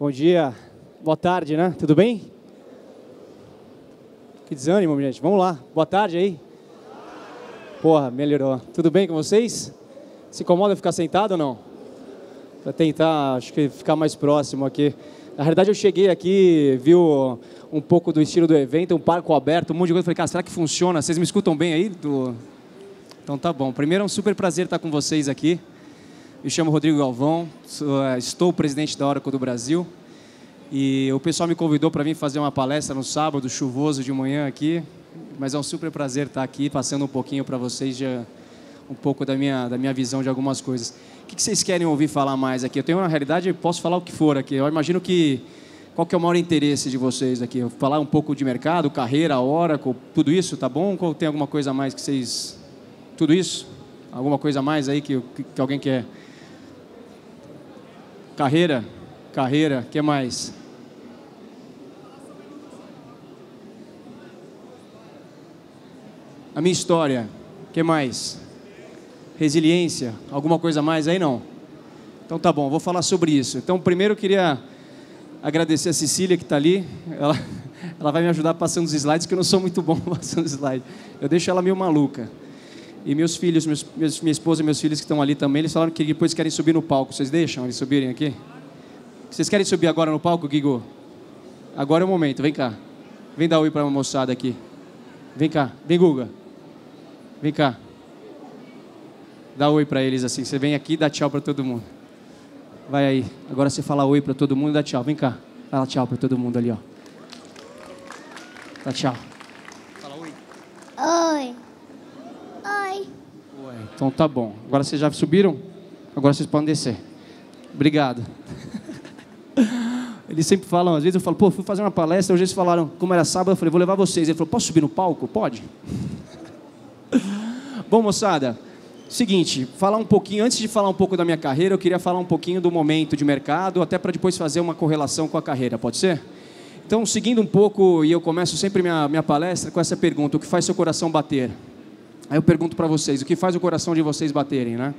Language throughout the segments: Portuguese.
Bom dia, boa tarde, né? Tudo bem? Que desânimo, gente. Vamos lá. Boa tarde aí. Porra, melhorou. Tudo bem com vocês? Se incomoda ficar sentado ou não? Para tentar, acho que ficar mais próximo aqui. Na realidade, eu cheguei aqui, vi um pouco do estilo do evento, um palco aberto, um monte de coisa. Falei, cara, será que funciona? Vocês me escutam bem aí? Então tá bom. Primeiro, é um super prazer estar com vocês aqui. Me chamo Rodrigo Galvão, estou o presidente da Oracle do Brasil. E o pessoal me convidou para vir fazer uma palestra no sábado, chuvoso de manhã aqui. Mas é um super prazer estar aqui, passando um pouquinho para vocês, um pouco da minha visão de algumas coisas. O que vocês querem ouvir falar mais aqui? Eu tenho, na realidade, posso falar o que for aqui. Eu imagino que... Qual que é o maior interesse de vocês aqui? Falar um pouco de mercado, carreira, Oracle, tudo isso, tá bom? Ou tem alguma coisa a mais que vocês... Tudo isso? Alguma coisa a mais aí que alguém quer... Carreira, o que mais? A minha história, o que mais? Resiliência, alguma coisa a mais aí não? Então tá bom, vou falar sobre isso. Então primeiro eu queria agradecer a Cecília que está ali. Ela vai me ajudar passando os slides, que eu não sou muito bom passando os slides. Eu deixo ela meio maluca. E meus filhos, minha esposa e meus filhos que estão ali também, eles falaram que depois querem subir no palco. Vocês deixam eles subirem aqui? Vocês querem subir agora no palco, Guigo? Agora é o momento, vem cá. Vem dar oi para uma moçada aqui. Vem cá, vem Guga. Vem cá. Dá oi para eles assim. Você vem aqui e dá tchau para todo mundo. Vai aí. Agora você fala oi para todo mundo e dá tchau. Vem cá. Fala tchau para todo mundo ali, ó. Dá tchau. Fala oi. Oi. Oi. Oi. Então tá bom. Agora vocês já subiram? Agora vocês podem descer. Obrigado. Eles sempre falam, às vezes eu falo, pô, fui fazer uma palestra, hoje eles falaram, como era sábado, eu falei, vou levar vocês. Ele falou, posso subir no palco? Pode. Bom, moçada, seguinte, falar um pouquinho, antes de falar um pouco da minha carreira, eu queria falar um pouquinho do momento de mercado, até para depois fazer uma correlação com a carreira, pode ser? Então, seguindo um pouco, e eu começo sempre minha palestra com essa pergunta, o que faz seu coração bater? Aí eu pergunto para vocês, o que faz o coração de vocês baterem, né?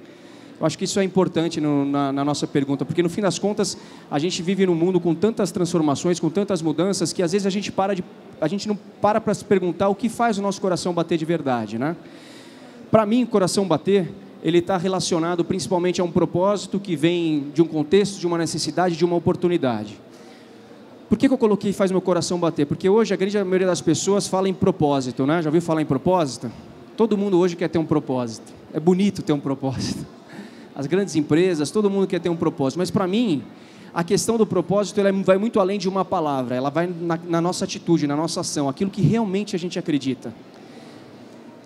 Eu acho que isso é importante na nossa pergunta, porque no fim das contas, a gente vive num mundo com tantas transformações, com tantas mudanças, que às vezes a gente não para se perguntar o que faz o nosso coração bater de verdade, né? Para mim, o coração bater, ele está relacionado principalmente a um propósito que vem de um contexto, de uma necessidade, de uma oportunidade. Por que eu coloquei faz meu coração bater? Porque hoje a grande maioria das pessoas fala em propósito, né? Já ouviu falar em propósito? Todo mundo hoje quer ter um propósito. É bonito ter um propósito. As grandes empresas, todo mundo quer ter um propósito. Mas para mim, a questão do propósito ela vai muito além de uma palavra. Ela vai na nossa atitude, na nossa ação, aquilo que realmente a gente acredita.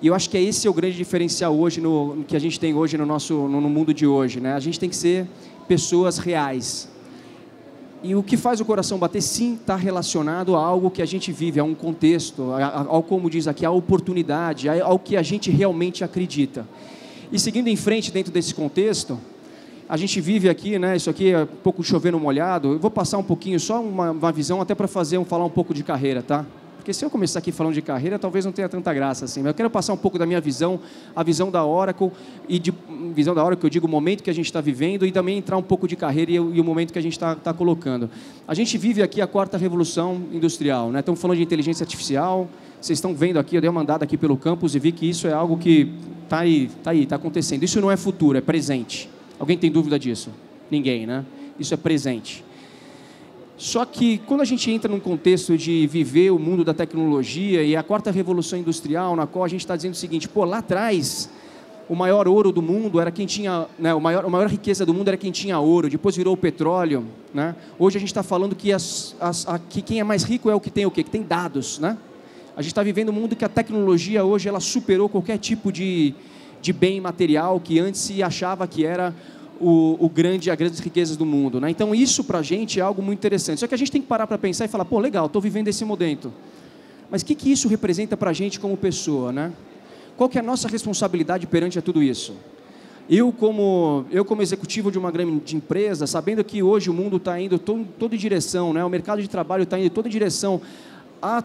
E eu acho que esse é o grande diferencial hoje, que a gente tem hoje no mundo de hoje, né? A gente tem que ser pessoas reais. E o que faz o coração bater, sim, está relacionado a algo que a gente vive, a um contexto, ao como diz aqui, a oportunidade, ao que a gente realmente acredita. E seguindo em frente dentro desse contexto, a gente vive aqui, né? Isso aqui é um pouco chovendo molhado. Eu vou passar um pouquinho, só uma visão, até para falar um pouco de carreira, tá? Porque se eu começar aqui falando de carreira, talvez não tenha tanta graça assim. Mas eu quero passar um pouco da minha visão, a visão da Oracle, visão da Oracle, eu digo o momento que a gente está vivendo, e também entrar um pouco de carreira e o momento que a gente está colocando. A gente vive aqui a 4ª revolução industrial, né? Estamos falando de inteligência artificial. Vocês estão vendo aqui, eu dei uma andada aqui pelo campus e vi que isso é algo que está acontecendo. Isso não é futuro, é presente. Alguém tem dúvida disso? Ninguém, né? Isso é presente. Só que quando a gente entra num contexto de viver o mundo da tecnologia e a 4ª revolução industrial, na qual a gente está dizendo o seguinte, pô, lá atrás, o maior ouro do mundo era quem tinha, né, a maior riqueza do mundo era quem tinha ouro, depois virou o petróleo, né? Hoje a gente está falando que quem é mais rico é o que tem o quê? Que tem dados, né? A gente está vivendo um mundo que a tecnologia hoje ela superou qualquer tipo de bem material que antes se achava que era as grandes riquezas do mundo, né? Então isso para a gente é algo muito interessante. Só que a gente tem que parar para pensar e falar, pô, legal, estou vivendo esse momento. Mas o que isso representa para a gente como pessoa, né? Qual que é a nossa responsabilidade perante a tudo isso? Eu como executivo de uma grande empresa, sabendo que hoje o mundo está indo todo em direção, né? O mercado de trabalho está indo todo em direção a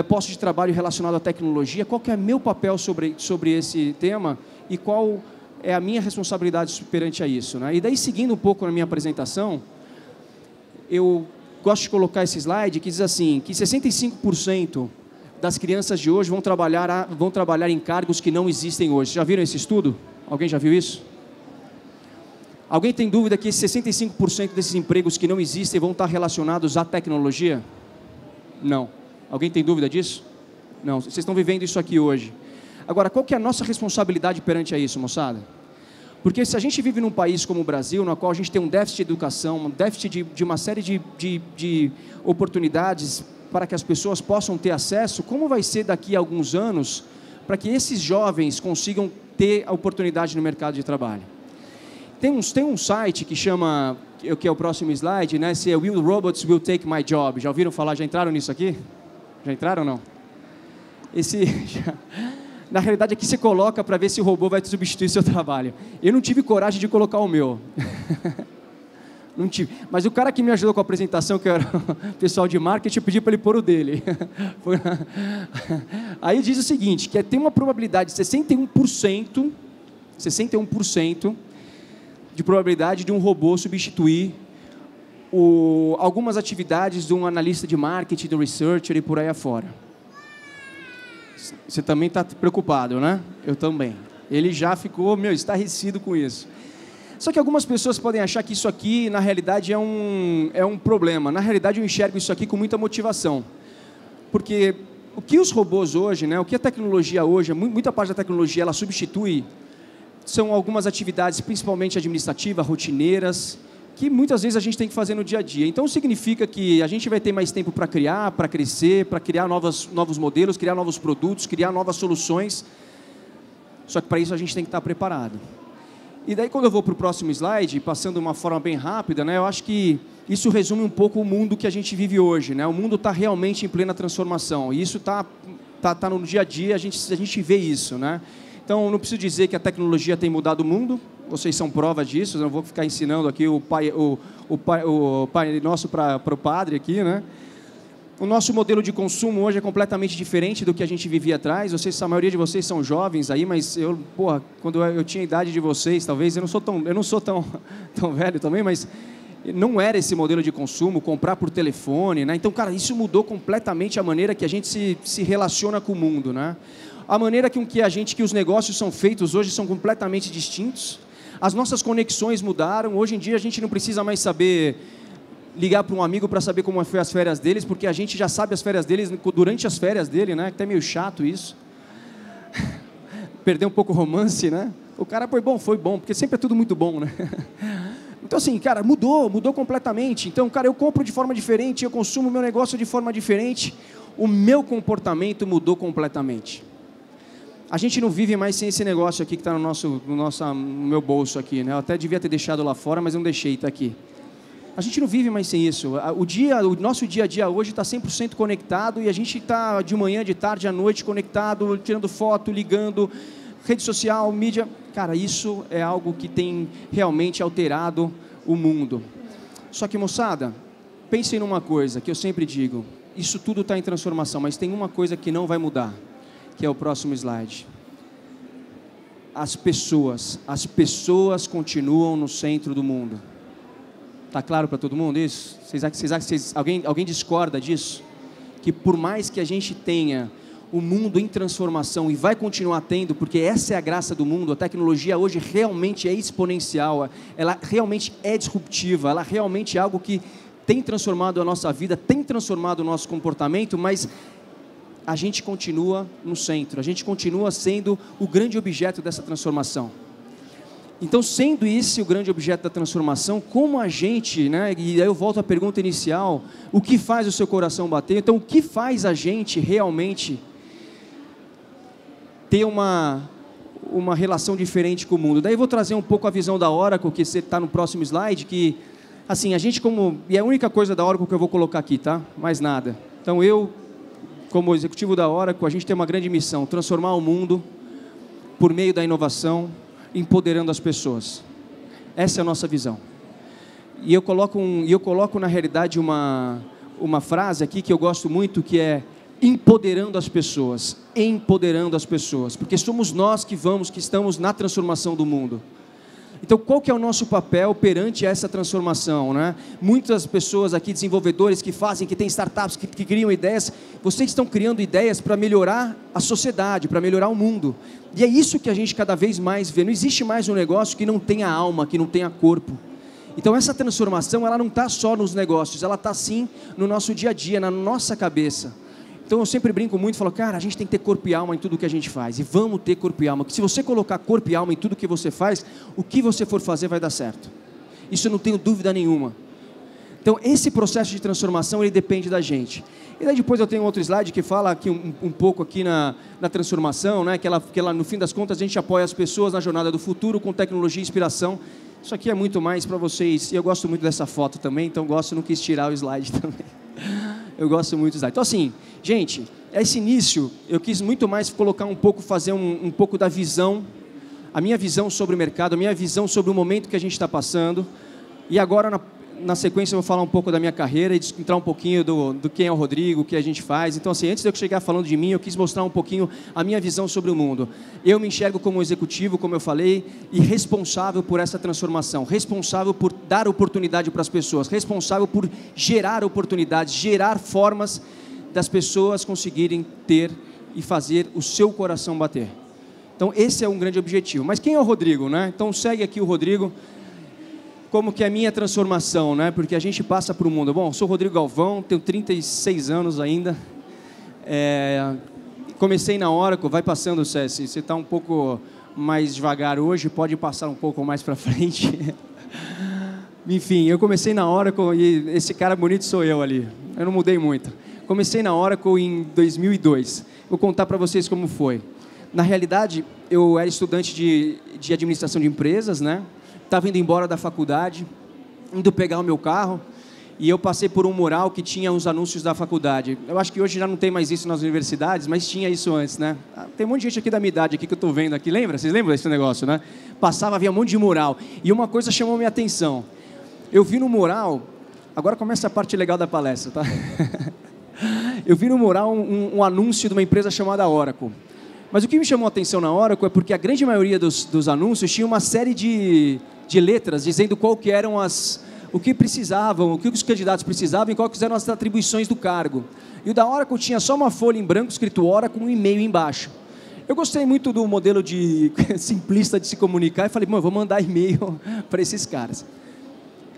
postos de trabalho relacionado à tecnologia, qual que é meu papel sobre esse tema e qual é a minha responsabilidade perante a isso, né? E daí, seguindo um pouco na minha apresentação, eu gosto de colocar esse slide que diz assim, que 65% das crianças de hoje vão trabalhar em cargos que não existem hoje. Já viram esse estudo? Alguém já viu isso? Alguém tem dúvida que esses 65% desses empregos que não existem vão estar relacionados à tecnologia? Não. Alguém tem dúvida disso? Não. Vocês estão vivendo isso aqui hoje. Agora, qual que é a nossa responsabilidade perante a isso, moçada? Porque se a gente vive num país como o Brasil, no qual a gente tem um déficit de educação, um déficit de uma série de oportunidades para que as pessoas possam ter acesso, como vai ser daqui a alguns anos para que esses jovens consigam ter a oportunidade no mercado de trabalho? Tem um site que chama, que é o próximo slide, né? Se é Will Robots Will Take My Job. Já ouviram falar? Já entraram nisso aqui? Já entraram ou não? Na realidade, aqui você coloca para ver se o robô vai te substituir seu trabalho. Eu não tive coragem de colocar o meu. Não tive. Mas o cara que me ajudou com a apresentação, que era o pessoal de marketing, eu pedi para ele pôr o dele. Aí diz o seguinte, que tem uma probabilidade de 61% de probabilidade de um robô substituir algumas atividades de um analista de marketing, do researcher e por aí afora. Você também está preocupado, né? Eu também. Ele já ficou, estarrecido com isso. Só que algumas pessoas podem achar que isso aqui, na realidade, é um problema. Na realidade, eu enxergo isso aqui com muita motivação. Porque o que os robôs hoje, né, o que a tecnologia hoje, muita parte da tecnologia, ela substitui, são algumas atividades, principalmente administrativas, rotineiras, que muitas vezes a gente tem que fazer no dia a dia. Então, significa que a gente vai ter mais tempo para criar, para crescer, para criar novos modelos, criar novos produtos, criar novas soluções. Só que para isso a gente tem que estar preparado. E daí, quando eu vou para o próximo slide, passando de uma forma bem rápida, né, eu acho que isso resume um pouco o mundo que a gente vive hoje, né? O mundo está realmente em plena transformação. E isso está no dia a dia, a gente vê isso, né? Então, não preciso dizer que a tecnologia tem mudado o mundo, vocês são prova disso, eu não vou ficar ensinando aqui o Pai Nosso para o Padre aqui, né? O nosso modelo de consumo hoje é completamente diferente do que a gente vivia atrás. A maioria de vocês são jovens aí, mas quando eu tinha a idade de vocês, talvez, eu não sou tão velho também, mas não era esse modelo de consumo, comprar por telefone, né? Então, cara, isso mudou completamente a maneira que a gente se relaciona com o mundo, né? A maneira que os negócios são feitos hoje são completamente distintos. As nossas conexões mudaram. Hoje em dia a gente não precisa mais ligar para um amigo para saber como foi as férias deles, porque a gente já sabe as férias deles durante as férias dele, né? Até meio chato isso. Perder um pouco o romance, né? O cara foi bom, porque sempre é tudo muito bom, né? Então assim, cara, mudou completamente. Então, cara, eu compro de forma diferente, eu consumo o meu negócio de forma diferente. O meu comportamento mudou completamente. A gente não vive mais sem esse negócio aqui que está no meu bolso aqui, né? Eu até devia ter deixado lá fora, mas não deixei, está aqui. A gente não vive mais sem isso. O nosso dia a dia hoje está 100% conectado e a gente está de manhã, de tarde, à noite conectado, tirando foto, ligando, rede social, mídia. Cara, isso é algo que tem realmente alterado o mundo. Só que, moçada, pensem numa coisa que eu sempre digo. Isso tudo está em transformação, mas tem uma coisa que não vai mudar, que é o próximo slide. As pessoas continuam no centro do mundo. Está claro para todo mundo isso? Alguém discorda disso? Que por mais que a gente tenha o mundo em transformação, e vai continuar tendo, porque essa é a graça do mundo, a tecnologia hoje realmente é exponencial, ela realmente é disruptiva, ela realmente é algo que tem transformado a nossa vida, tem transformado o nosso comportamento, mas a gente continua no centro, a gente continua sendo o grande objeto dessa transformação. Então, sendo esse o grande objeto da transformação, como a gente, né, e aí eu volto à pergunta inicial, o que faz o seu coração bater? Então, o que faz a gente realmente ter uma relação diferente com o mundo? Daí eu vou trazer um pouco a visão da Oracle, que você está no próximo slide, que, assim, a gente e é a única coisa da Oracle que eu vou colocar aqui, tá? Mais nada. Então, como executivo da Oracle, a gente tem uma grande missão, transformar o mundo por meio da inovação, empoderando as pessoas. Essa é a nossa visão. E eu coloco na realidade uma frase aqui que eu gosto muito, que é empoderando as pessoas, porque somos nós que estamos na transformação do mundo. Então, qual que é o nosso papel perante essa transformação, né? Muitas pessoas aqui, desenvolvedores que fazem, que têm startups, que criam ideias, vocês estão criando ideias para melhorar a sociedade, para melhorar o mundo. E é isso que a gente cada vez mais vê. Não existe mais um negócio que não tenha alma, que não tenha corpo. Então, essa transformação, ela não está só nos negócios, ela está sim no nosso dia a dia, na nossa cabeça. Então, eu sempre brinco muito e falo, cara, a gente tem que ter corpo e alma em tudo que a gente faz. E vamos ter corpo e alma. Porque se você colocar corpo e alma em tudo que você faz, o que você for fazer vai dar certo. Isso eu não tenho dúvida nenhuma. Então, esse processo de transformação, ele depende da gente. E daí depois eu tenho outro slide que fala aqui um pouco aqui na transformação, né? que ela, no fim das contas, a gente apoia as pessoas na jornada do futuro com tecnologia e inspiração. Isso aqui é muito mais para vocês. E eu gosto muito dessa foto também, então não quis tirar o slide também. Eu gosto muito do slide. Então, assim, gente, esse início, eu quis muito mais colocar fazer um pouco da visão, a minha visão sobre o mercado, a minha visão sobre o momento que a gente está passando. E agora, na sequência, eu vou falar um pouco da minha carreira e entrar um pouquinho do quem é o Rodrigo, o que a gente faz. Então, assim, antes de eu chegar falando de mim, eu quis mostrar um pouquinho a minha visão sobre o mundo. Eu me enxergo como executivo, como eu falei, e responsável por essa transformação, responsável por dar oportunidade para as pessoas, responsável por gerar oportunidades, gerar formas das pessoas conseguirem ter e fazer o seu coração bater. Então, esse é um grande objetivo. Mas quem é o Rodrigo, né? Então, segue aqui o Rodrigo. Como que é a minha transformação, né? Porque a gente passa para o mundo. Bom, sou Rodrigo Galvão, tenho 36 anos ainda. Comecei na Oracle, vai passando, César. Você está um pouco mais devagar hoje, pode passar um pouco mais para frente. Enfim, eu comecei na Oracle e esse cara bonito sou eu ali. Eu não mudei muito. Comecei na Oracle em 2002. Vou contar para vocês como foi. Na realidade, eu era estudante de administração de empresas, né? Estava indo embora da faculdade, indo pegar o meu carro, e eu passei por um mural que tinha os anúncios da faculdade. Eu acho que hoje já não tem mais isso nas universidades, mas tinha isso antes, né? Tem um monte de gente aqui da minha idade aqui que eu estou vendo aqui, lembra? Vocês lembram desse negócio, né? Passava, havia um monte de mural, e uma coisa chamou minha atenção. Eu vi no mural, agora começa a parte legal da palestra, tá? Eu vi no mural um anúncio de uma empresa chamada Oracle. Mas o que me chamou a atenção na Oracle é porque a grande maioria dos anúncios tinha uma série de letras dizendo qual que eram o que precisavam, o que os candidatos precisavam e quais eram as atribuições do cargo. E o da Oracle tinha só uma folha em branco escrito Oracle com um e-mail embaixo. Eu gostei muito do modelo simplista de se comunicar e falei, eu vou mandar e-mail para esses caras.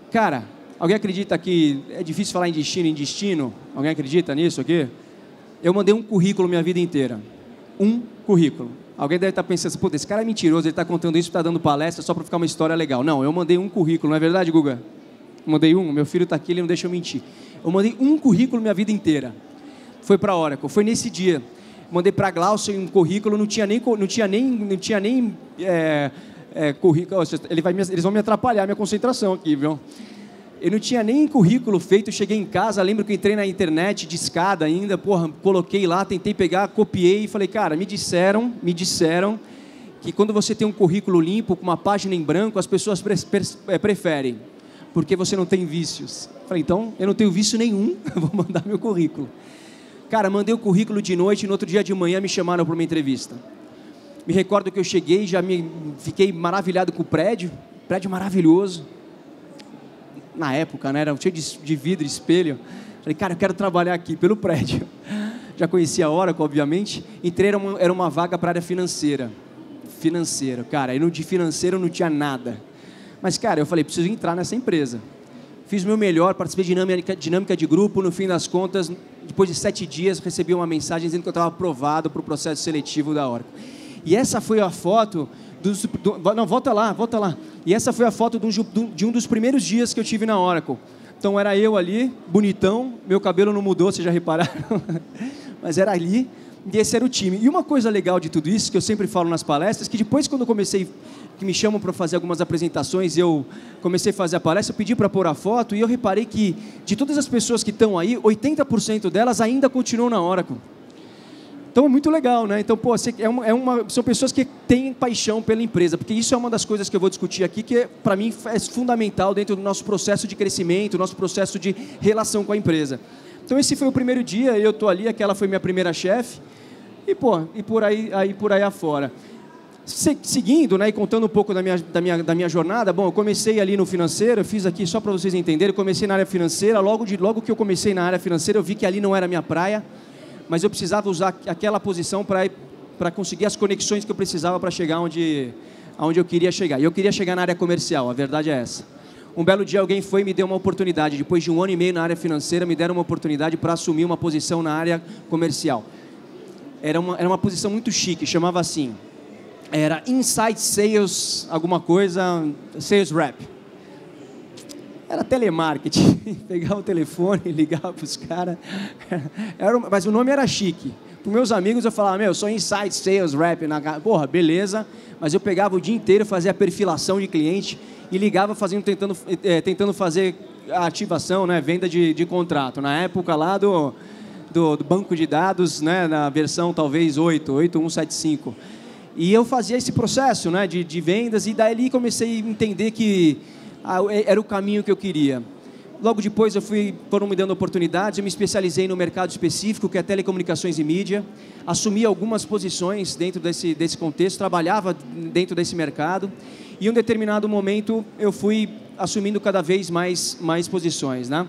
Cara, alguém acredita que é difícil falar em destino? Alguém acredita nisso aqui? Eu mandei um currículo minha vida inteira. Um currículo. Alguém deve estar pensando, pô, esse cara é mentiroso, ele está contando isso, está dando palestra só para ficar uma história legal. Não, eu mandei um currículo, não é verdade, Guga? Eu mandei meu filho está aqui, ele não deixa eu mentir. Eu mandei um currículo minha vida inteira. Foi para a Oracle, foi nesse dia. Mandei para a Glaucio um currículo, não tinha nem currículo. Eles vão me atrapalhar a minha concentração aqui, viu? Eu não tinha nem currículo feito, cheguei em casa, lembro que entrei na internet, de escada ainda, coloquei lá, tentei pegar, copiei e falei, cara, me disseram que quando você tem um currículo limpo, com uma página em branco, as pessoas preferem, porque você não tem vícios. Falei, então, eu não tenho vício nenhum, vou mandar meu currículo. Cara, mandei o currículo de noite, no outro dia de manhã me chamaram para uma entrevista. Me recordo que eu cheguei, fiquei maravilhado com o prédio maravilhoso. Na época, né, era cheio de vidro, espelho. Falei, cara, eu quero trabalhar aqui pelo prédio. Já conhecia a Oracle, obviamente. Entrei, era uma vaga para a área financeira. Cara, de financeiro não tinha nada. Mas, cara, eu falei, preciso entrar nessa empresa. Fiz o meu melhor, participei de dinâmica de grupo. No fim das contas, depois de 7 dias, recebi uma mensagem dizendo que eu estava aprovado para o processo seletivo da Oracle. E essa foi a foto... Não, volta lá. E essa foi a foto de um dos primeiros dias que eu tive na Oracle. Então, era eu ali, bonitão, meu cabelo não mudou, vocês já repararam? Mas era ali, e esse era o time. E uma coisa legal de tudo isso, que eu sempre falo nas palestras, que depois, quando eu comecei, que me chamam para fazer algumas apresentações, eu comecei a fazer a palestra, eu pedi para pôr a foto, e eu reparei que, de todas as pessoas que estão aí, 80% delas ainda continuam na Oracle. Então, é muito legal, né? Então, são pessoas que têm paixão pela empresa, porque isso é uma das coisas que eu vou discutir aqui, que para mim é fundamental dentro do nosso processo de crescimento, nosso processo de relação com a empresa. Então, esse foi o primeiro dia, eu estou ali, aquela foi minha primeira chefe, e por aí afora. Seguindo, né, e contando um pouco da minha jornada, bom, eu comecei ali no financeiro, eu fiz aqui só para vocês entenderem, eu comecei na área financeira, logo que eu comecei na área financeira, eu vi que ali não era a minha praia, mas eu precisava usar aquela posição para conseguir as conexões que eu precisava para chegar onde eu queria chegar. E eu queria chegar na área comercial, a verdade é essa. Um belo dia alguém foi e me deu uma oportunidade, depois de 1 ano e meio na área financeira, me deram uma oportunidade para assumir uma posição na área comercial. Era uma posição muito chique, chamava assim, era Inside Sales, alguma coisa, Sales Rep. Era telemarketing, pegava o telefone, ligava para os caras, mas o nome era chique. Para os meus amigos eu falava, eu sou Inside Sales Rep, porra, beleza, mas eu pegava o dia inteiro, fazia a perfilação de cliente e ligava tentando fazer a ativação, né, venda de contrato. Na época lá do banco de dados, né, na versão talvez 8175. E eu fazia esse processo, né, de vendas e daí comecei a entender que era o caminho que eu queria. Logo depois foram me dando oportunidades, eu me especializei no mercado específico, que é telecomunicações e mídia, assumi algumas posições dentro desse contexto, trabalhava dentro desse mercado e em um determinado momento eu fui assumindo cada vez mais posições, né?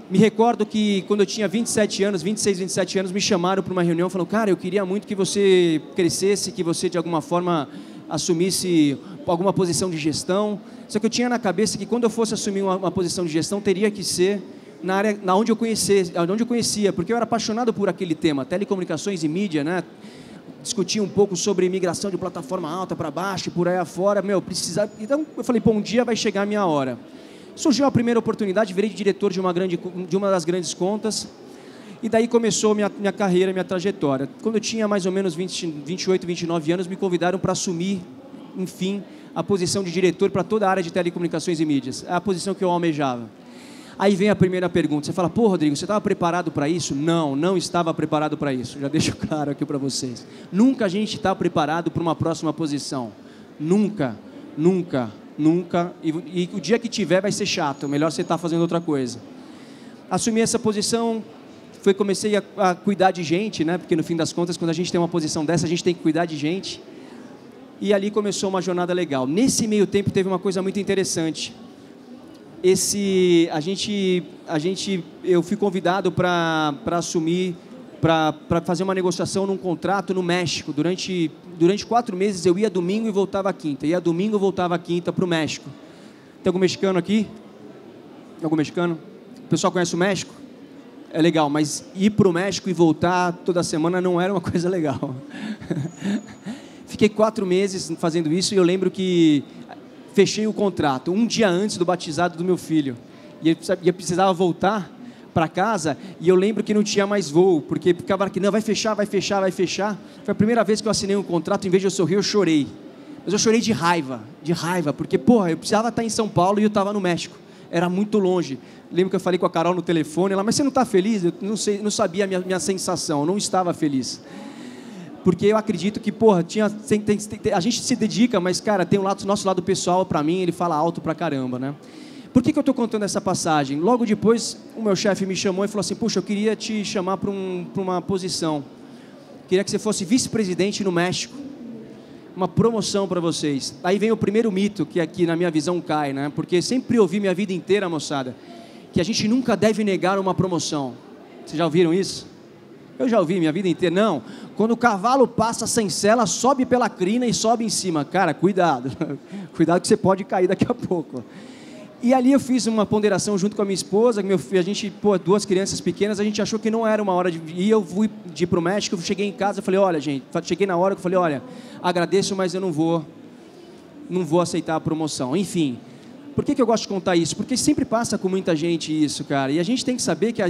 Me recordo que quando eu tinha 26, 27 anos, me chamaram para uma reunião e falaram, cara, eu queria muito que você crescesse, que você de alguma forma assumisse alguma posição de gestão. Só que eu tinha na cabeça que quando eu fosse assumir uma posição de gestão, teria que ser na área onde eu conhecia, porque eu era apaixonado por aquele tema, telecomunicações e mídia, né? Discutia um pouco sobre migração de plataforma alta para baixo, por aí afora, precisava. Então eu falei, um dia vai chegar a minha hora. Surgiu a primeira oportunidade, virei diretor de uma das grandes contas, e daí começou minha carreira, minha trajetória. Quando eu tinha mais ou menos 28, 29 anos, me convidaram para assumir, enfim, a posição de diretor para toda a área de telecomunicações e mídias. É a posição que eu almejava. Aí vem a primeira pergunta, você fala, Rodrigo, você estava preparado para isso? Não, não estava preparado para isso, já deixo claro aqui para vocês. Nunca a gente está preparado para uma próxima posição. Nunca, nunca. Nunca, e o dia que tiver vai ser chato, melhor você estar fazendo outra coisa. Assumi essa posição, comecei a cuidar de gente, né? Porque no fim das contas, quando a gente tem uma posição dessa, a gente tem que cuidar de gente. E ali começou uma jornada legal. Nesse meio tempo teve uma coisa muito interessante. Eu fui convidado para assumir, para fazer uma negociação num contrato no México. Durante 4 meses eu ia domingo e voltava quinta. Ia domingo e voltava quinta para o México. Tem algum mexicano aqui? Algum mexicano? O pessoal conhece o México? É legal, mas ir para o México e voltar toda semana não era uma coisa legal. Fiquei 4 meses fazendo isso e eu lembro que fechei o contrato um dia antes do batizado do meu filho. E eu precisava voltar para casa, e eu lembro que não tinha mais voo, porque ficava aqui, não, vai fechar. Foi a primeira vez que eu assinei um contrato, em vez de eu sorrir, eu chorei. Mas eu chorei de raiva, porque, eu precisava estar em São Paulo e eu estava no México. Era muito longe. Lembro que eu falei com a Carol no telefone, ela, mas você não está feliz? Eu não sabia a minha sensação, eu não estava feliz. Porque eu acredito que, a gente se dedica, mas, cara, tem nosso lado pessoal, para mim, ele fala alto pra caramba, né? Por que eu estou contando essa passagem? Logo depois, o meu chefe me chamou e falou assim, eu queria te chamar para uma posição. Queria que você fosse vice-presidente no México. Uma promoção para vocês. Aí vem o primeiro mito que aqui na minha visão cai, né? Porque sempre ouvi minha vida inteira, moçada, que a gente nunca deve negar uma promoção. Vocês já ouviram isso? Eu já ouvi minha vida inteira. Não, quando o cavalo passa sem sela, sobe pela crina e sobe em cima. Cara, cuidado. Cuidado que você pode cair daqui a pouco. E ali eu fiz uma ponderação junto com a minha esposa, a gente, 2 crianças pequenas, a gente achou que não era uma hora de ir. Eu fui de ir para o México, cheguei em casa, falei, olha, gente, cheguei na hora que eu falei, olha, agradeço, mas eu não vou aceitar a promoção. Enfim, por que eu gosto de contar isso? Porque sempre passa com muita gente isso, cara. E a gente tem que saber que a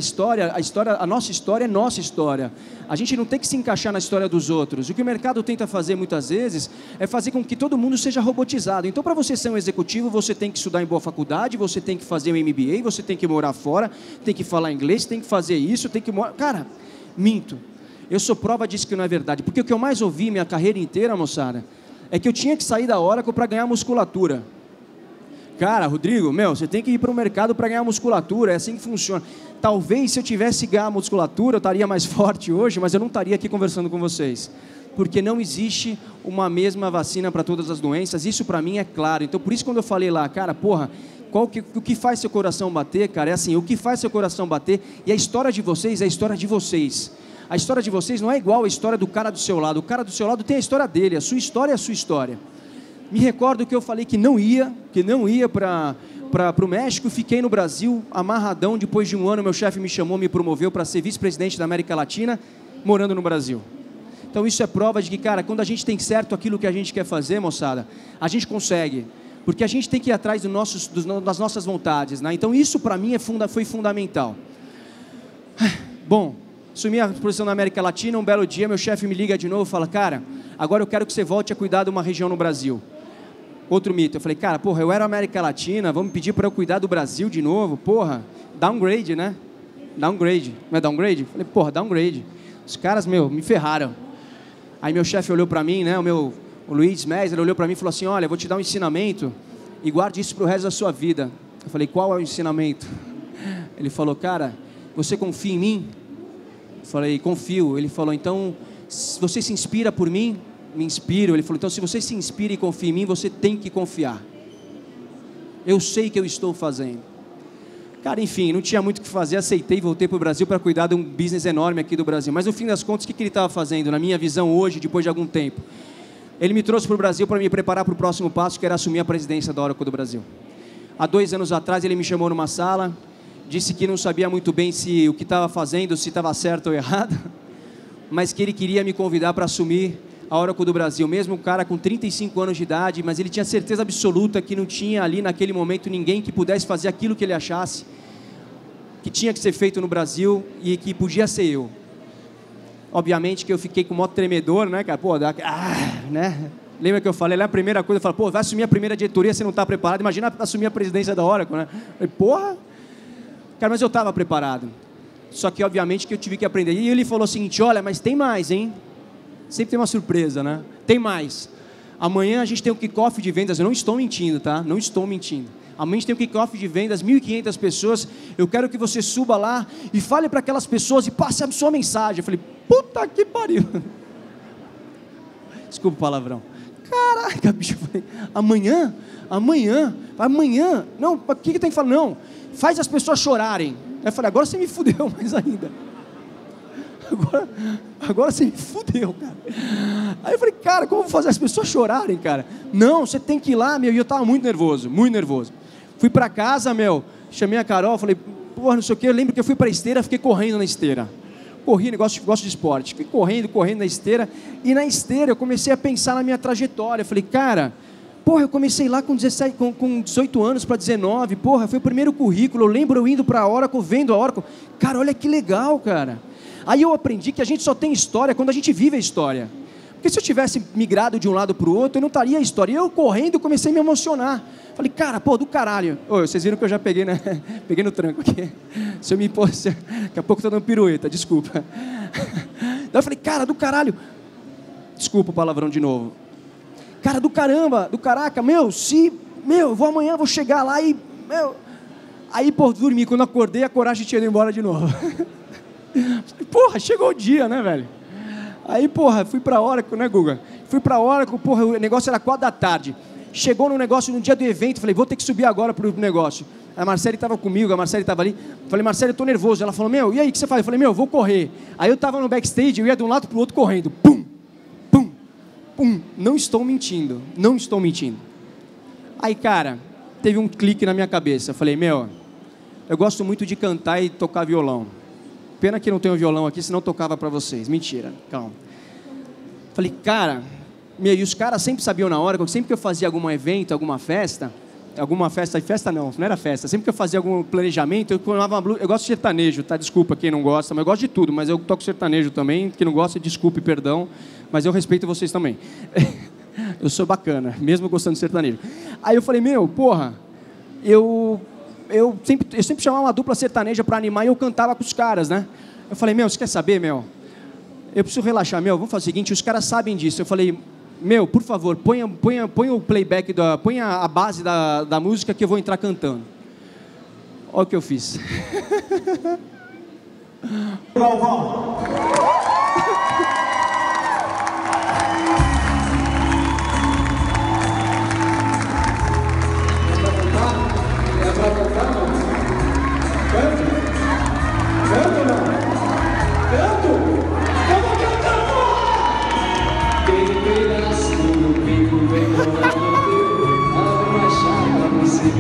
nossa história é nossa história. A gente não tem que se encaixar na história dos outros. O que o mercado tenta fazer muitas vezes é fazer com que todo mundo seja robotizado. Então, para você ser um executivo, você tem que estudar em boa faculdade, você tem que fazer um MBA, você tem que morar fora, tem que falar inglês, tem que fazer isso, tem que morar... Cara, minto. Eu sou prova disso que não é verdade. Porque o que eu mais ouvi minha carreira inteira, moçada, é que eu tinha que sair da Oracle para ganhar musculatura. Cara, Rodrigo, você tem que ir para o mercado para ganhar musculatura, é assim que funciona. Talvez se eu tivesse ganho musculatura, eu estaria mais forte hoje, mas eu não estaria aqui conversando com vocês. porque não existe uma mesma vacina para todas as doenças, isso para mim é claro. Então, por isso, quando eu falei lá, cara, porra, o que faz seu coração bater, cara, é assim, o que faz seu coração bater, e a história de vocês é a história de vocês. A história de vocês não é igual à história do cara do seu lado. O cara do seu lado tem a história dele, a sua história é a sua história. Me recordo que eu falei que não ia para o México, fiquei no Brasil, amarradão. Depois de um ano, meu chefe me chamou, me promoveu para ser vice-presidente da América Latina, morando no Brasil. Então isso é prova de que, cara, quando a gente tem certo aquilo que a gente quer fazer, moçada, a gente consegue. Porque a gente tem que ir atrás das nossas vontades, né? Então isso para mim foi fundamental. Bom, assumi a posição na América Latina, um belo dia meu chefe me liga de novo e fala, cara, agora eu quero que você volte a cuidar de uma região no Brasil. Outro mito, eu falei, cara, porra, eu era América Latina, vamos pedir para eu cuidar do Brasil de novo, porra, downgrade, né? Downgrade, não é downgrade? Falei, porra, downgrade. Os caras, me ferraram. Aí meu chefe olhou para mim, né, o Luiz Messer olhou para mim e falou assim, olha, eu vou te dar um ensinamento e guarde isso para o resto da sua vida. Eu falei, qual é o ensinamento? Ele falou, cara, você confia em mim? Eu falei, confio. Ele falou, então, você se inspira por mim? Me inspiro. Ele falou, então, se você se inspira e confia em mim, você tem que confiar. Eu sei que eu estou fazendo. Cara, enfim, não tinha muito o que fazer, aceitei e voltei para o Brasil para cuidar de um business enorme aqui do Brasil. Mas no fim das contas, o que ele estava fazendo, na minha visão hoje, depois de algum tempo? Ele me trouxe para o Brasil para me preparar para o próximo passo, que era assumir a presidência da Oracle do Brasil. Há 2 anos atrás, ele me chamou numa sala, disse que não sabia muito bem se o que estava fazendo, se estava certo ou errado, mas que ele queria me convidar para assumir a Oracle do Brasil. Mesmo um cara com 35 anos de idade, mas ele tinha certeza absoluta que não tinha ali naquele momento ninguém que pudesse fazer aquilo que ele achasse que tinha que ser feito no Brasil e que podia ser eu. Obviamente que eu fiquei com o maior tremedor, né, cara? Pô, né? Lembra que eu falei lá a primeira coisa, eu falei, pô, vai assumir a primeira diretoria, você não está preparado, imagina assumir a presidência da Oracle, né? Eu falei, porra! Cara, mas eu estava preparado. Só que, obviamente, que eu tive que aprender. E ele falou o seguinte, olha, mas tem mais, hein? Sempre tem uma surpresa, né? Tem mais. Amanhã a gente tem um kickoff de vendas, eu não estou mentindo, tá? Não estou mentindo. Amanhã a gente tem um kickoff de vendas, 1.500 pessoas, eu quero que você suba lá e fale para aquelas pessoas e passe a sua mensagem. Eu falei, puta que pariu. Desculpa o palavrão. Caraca, bicho, eu falei, amanhã? Não, o que tem que falar? Não, faz as pessoas chorarem. Eu falei, agora você me fudeu mais ainda. Agora você me fudeu, cara. Aí eu falei, cara, como eu vou fazer as pessoas chorarem, cara? Não, você tem que ir lá, meu. E eu estava muito nervoso, muito nervoso. Fui para casa, chamei a Carol, falei, porra, não sei o que. Eu lembro que eu fui para a esteira, fiquei correndo na esteira. Corri, gosto de esporte. Fiquei correndo na esteira. E na esteira eu comecei a pensar na minha trajetória. Eu falei, cara, porra, eu comecei lá com 18 anos para 19. Porra, foi o primeiro currículo. Eu lembro eu indo para a Oracle, vendo a Oracle. Cara, olha que legal, cara. Aí eu aprendi que a gente só tem história quando a gente vive a história. Porque se eu tivesse migrado de um lado para o outro, eu não estaria a história. E eu correndo, comecei a me emocionar. Falei, cara, pô, do caralho. Ô, vocês viram que eu já peguei, né? Peguei no tranco aqui. Se eu me impor, daqui a pouco eu tô dando pirueta, desculpa. Daí eu falei, cara, do caralho. Desculpa o palavrão de novo. Cara, do caramba, do caraca, amanhã vou chegar lá e, Aí, pô, dormi. Quando eu acordei, a coragem tinha ido embora de novo. Porra, chegou o dia, né, velho? Aí, porra, fui pra Oracle, né, Guga? Fui pra Oracle, porra, o negócio era 4 da tarde. Chegou no negócio, no dia do evento, falei, vou ter que subir agora pro negócio. A Marcele estava comigo, a Marcele estava ali. Falei, Marcele, eu tô nervoso. Ela falou, e aí, o que você faz? Eu falei, vou correr. Aí eu tava no backstage, eu ia de um lado pro outro correndo. Pum, pum, pum. Não estou mentindo. Aí, cara, teve um clique na minha cabeça. Eu falei, eu gosto muito de cantar e tocar violão. Pena que não tenho violão aqui, senão eu tocava para vocês. Mentira, calma. Falei, cara, e os caras sempre sabiam na hora, sempre que eu fazia algum evento, alguma festa não era festa, sempre que eu fazia algum planejamento, eu colava uma blusa, eu gosto de sertanejo, tá? Desculpa quem não gosta, mas eu gosto de tudo, mas eu toco sertanejo também, quem não gosta, desculpe, perdão, mas eu respeito vocês também. Eu sou bacana, mesmo gostando de sertanejo. Aí eu falei, porra, eu sempre chamava uma dupla sertaneja para animar e eu cantava com os caras, né? Eu falei, você quer saber, eu preciso relaxar, vamos fazer o seguinte, os caras sabem disso. Eu falei, por favor, põe o playback, põe a base da música que eu vou entrar cantando. Olha o que eu fiz.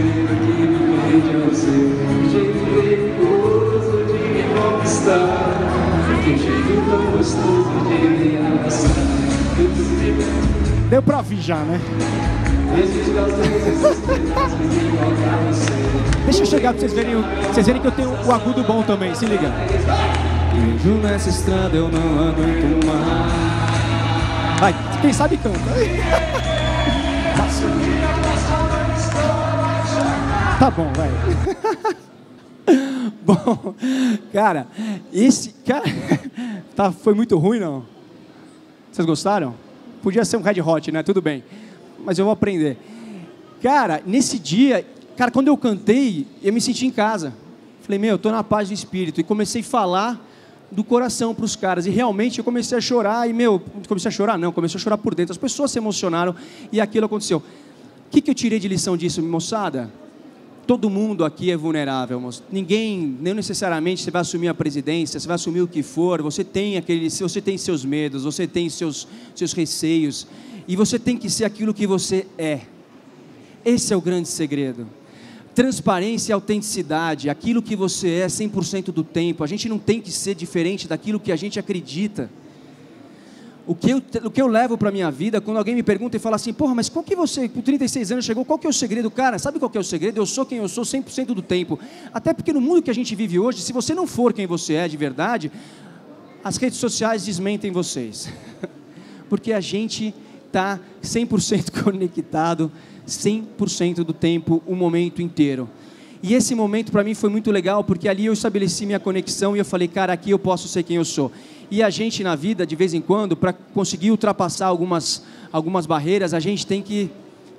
segredo que me prende ao seu jeito perigoso de me conquistar. Que jeito tão gostoso de me abraçar. Deu pra ouvir já, né? Deixa eu chegar pra vocês verem que eu tenho o agudo bom também, se liga. Vejo nessa estrada, eu não aguento mais. Vai, quem sabe canta. Tá bom, vai. Bom, cara, foi muito ruim, não? Vocês gostaram? Podia ser um Red Hot, né? Tudo bem. Mas eu vou aprender. Cara, nesse dia, quando eu cantei, eu me senti em casa. Falei, eu tô na paz do Espírito. E comecei a falar do coração para os caras. E realmente eu comecei a chorar. E, comecei a chorar? Não, comecei a chorar por dentro. As pessoas se emocionaram e aquilo aconteceu. O que eu tirei de lição disso, moçada? Todo mundo aqui é vulnerável, moço. Ninguém, nem necessariamente você vai assumir a presidência, você vai assumir o que for. Você tem seus medos, você tem seus receios. E você tem que ser aquilo que você é. Esse é o grande segredo. Transparência e autenticidade, aquilo que você é 100% do tempo. A gente não tem que ser diferente daquilo que a gente acredita. O que eu levo para a minha vida, quando alguém me pergunta e fala assim, porra, mas qual que você, com 36 anos chegou, qual que é o segredo? Cara, sabe qual que é o segredo? Eu sou quem eu sou 100% do tempo. Até porque no mundo que a gente vive hoje, se você não for quem você é de verdade, as redes sociais desmentem vocês. Porque a gente está 100% conectado, 100% do tempo, o momento inteiro. E esse momento para mim foi muito legal, porque ali eu estabeleci minha conexão e eu falei, cara, aqui eu posso ser quem eu sou. E a gente na vida, de vez em quando, para conseguir ultrapassar algumas barreiras, a gente tem que,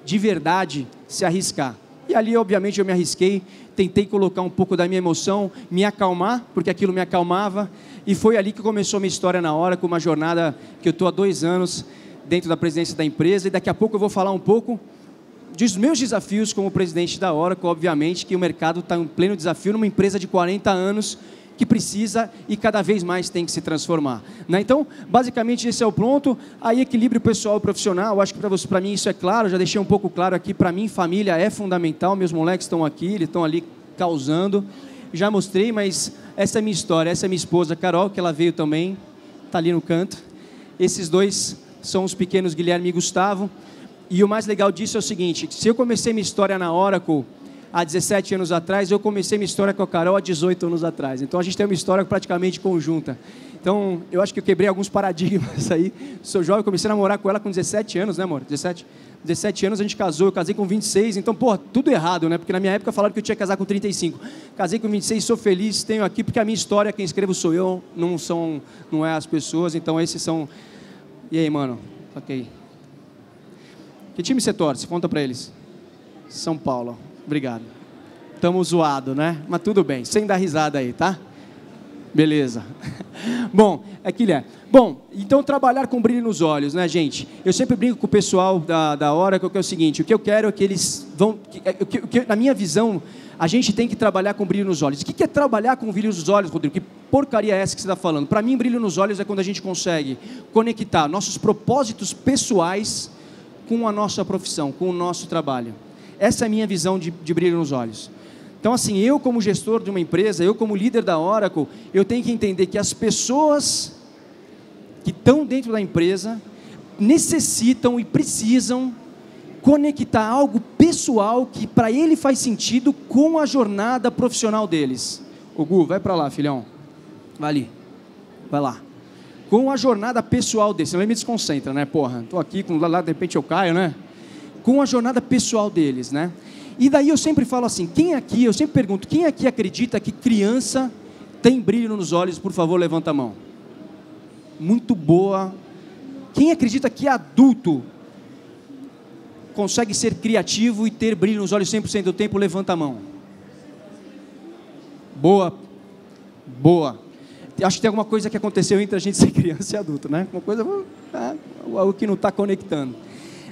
de verdade, se arriscar. E ali, obviamente, eu me arrisquei, tentei colocar um pouco da minha emoção, me acalmar, porque aquilo me acalmava, e foi ali que começou a minha história na hora, com uma jornada que eu estou há 2 anos dentro da presidência da empresa, e daqui a pouco eu vou falar um pouco dos meus desafios como presidente da Oracle. Obviamente que o mercado está em pleno desafio numa empresa de 40 anos que precisa e cada vez mais tem que se transformar, né? Então, basicamente esse é o ponto. Aí equilíbrio pessoal e profissional, acho que para mim isso é claro, já deixei um pouco claro aqui, para mim família é fundamental, meus moleques estão aqui, eles estão ali causando, já mostrei, mas essa é minha história, essa é minha esposa Carol, que ela veio também, está ali no canto. Esses dois são os pequenos Guilherme e Gustavo. E o mais legal disso é o seguinte, se eu comecei minha história na Oracle há 17 anos atrás, eu comecei minha história com a Carol há 18 anos atrás. Então a gente tem uma história praticamente conjunta. Então eu acho que eu quebrei alguns paradigmas aí. Sou jovem, comecei a namorar com ela com 17 anos, né, amor? 17 anos a gente casou, eu casei com 26, então, pô, tudo errado, né? Porque na minha época falaram que eu tinha que casar com 35. Casei com 26, sou feliz, tenho aqui, porque a minha história, quem escrevo sou eu, não é as pessoas, então esses são... E aí, mano? Ok. Que time você torce? Conta pra eles. São Paulo. Obrigado. Tamo zoado, né? Mas tudo bem, sem dar risada aí, tá? Beleza. Bom, Bom, então trabalhar com brilho nos olhos, né, gente? Eu sempre brinco com o pessoal da Oracle, que é o seguinte, o que eu quero é que eles vão... na minha visão, a gente tem que trabalhar com brilho nos olhos. O que é trabalhar com brilho nos olhos, Rodrigo? Que porcaria é essa que você está falando? Para mim, brilho nos olhos é quando a gente consegue conectar nossos propósitos pessoais com a nossa profissão, com o nosso trabalho. Essa é a minha visão de brilho nos olhos. Então, assim, eu como gestor de uma empresa, eu como líder da Oracle, eu tenho que entender que as pessoas que estão dentro da empresa necessitam e precisam conectar algo pessoal que para ele faz sentido com a jornada profissional deles. Ô Gu, vai para lá, filhão. Vai ali. Vai lá. Com a jornada pessoal deles. Senão ele me desconcentra, né? Porra, tô aqui, lá de repente eu caio, né? Com a jornada pessoal deles, né? E daí eu sempre falo assim, eu sempre pergunto, quem aqui acredita que criança tem brilho nos olhos? Por favor, levanta a mão. Muito boa. Quem acredita que adulto consegue ser criativo e ter brilho nos olhos 100% do tempo? Levanta a mão. Boa. Boa. Acho que tem alguma coisa que aconteceu entre a gente ser criança e adulto, né? Uma coisa, algo que não está conectando.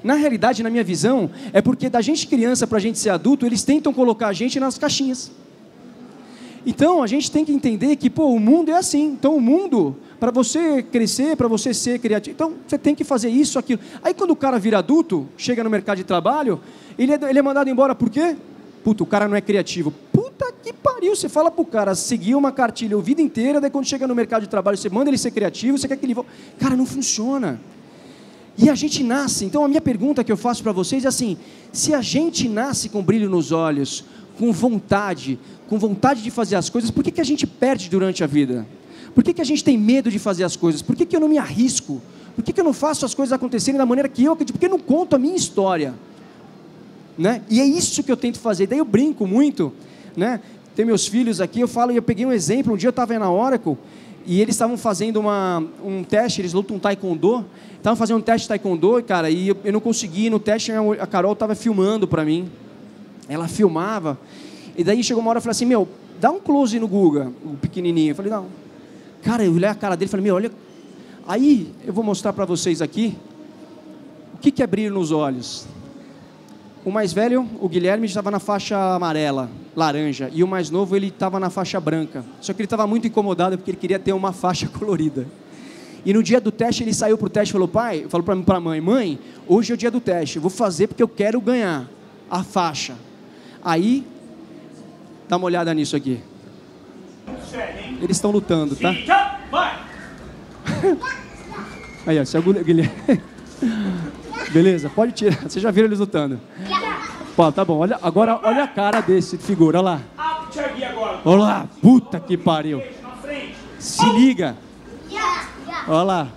Na realidade, na minha visão, é porque da gente criança para a gente ser adulto, eles tentam colocar a gente nas caixinhas. Então, a gente tem que entender que, o mundo é assim. Então, o mundo, para você crescer, para você ser criativo, então, você tem que fazer isso, aquilo. Aí, quando o cara vira adulto, chega no mercado de trabalho, ele é mandado embora por quê? Puta, o cara não é criativo. Puta que pariu, você fala pro cara seguir uma cartilha a vida inteira, daí quando chega no mercado de trabalho, você manda ele ser criativo, você quer que ele... Cara, não funciona. E a gente nasce, então a minha pergunta que eu faço para vocês é assim, se a gente nasce com brilho nos olhos, com vontade de fazer as coisas, por que a gente perde durante a vida? Por que a gente tem medo de fazer as coisas? Por que eu não me arrisco? Por que eu não faço as coisas acontecerem da maneira que eu acredito? Por que eu não conto a minha história? Né? E é isso que eu tento fazer. Daí eu brinco muito, né? Tem meus filhos aqui, eu peguei um exemplo, um dia eu estava na Oracle, e eles estavam fazendo um teste, eles lutam taekwondo, estavam fazendo um teste de taekwondo, cara, e eu não consegui ir no teste, a Carol estava filmando para mim, ela filmava, e daí chegou uma hora, eu falei assim, meu, dá um close no Guga, o pequenininho, eu falei, não, cara, eu olhei a cara dele, falei, meu, olha, aí eu vou mostrar para vocês aqui, o que é brilho nos olhos. O mais velho, o Guilherme, estava na faixa amarela, laranja, e o mais novo, ele estava na faixa branca. Só que ele estava muito incomodado porque ele queria ter uma faixa colorida. E no dia do teste, ele saiu para o teste e falou, pai, falou para a mãe, hoje é o dia do teste, eu vou fazer porque eu quero ganhar a faixa. Aí, dá uma olhada nisso aqui. Eles estão lutando, tá? Aí, ó, se é o Guilherme... Beleza, pode tirar. Vocês já viram eles lutando? Pô, tá bom. Agora olha a cara desse figura, olha lá. Olha lá, puta que pariu. Se liga. Olha lá.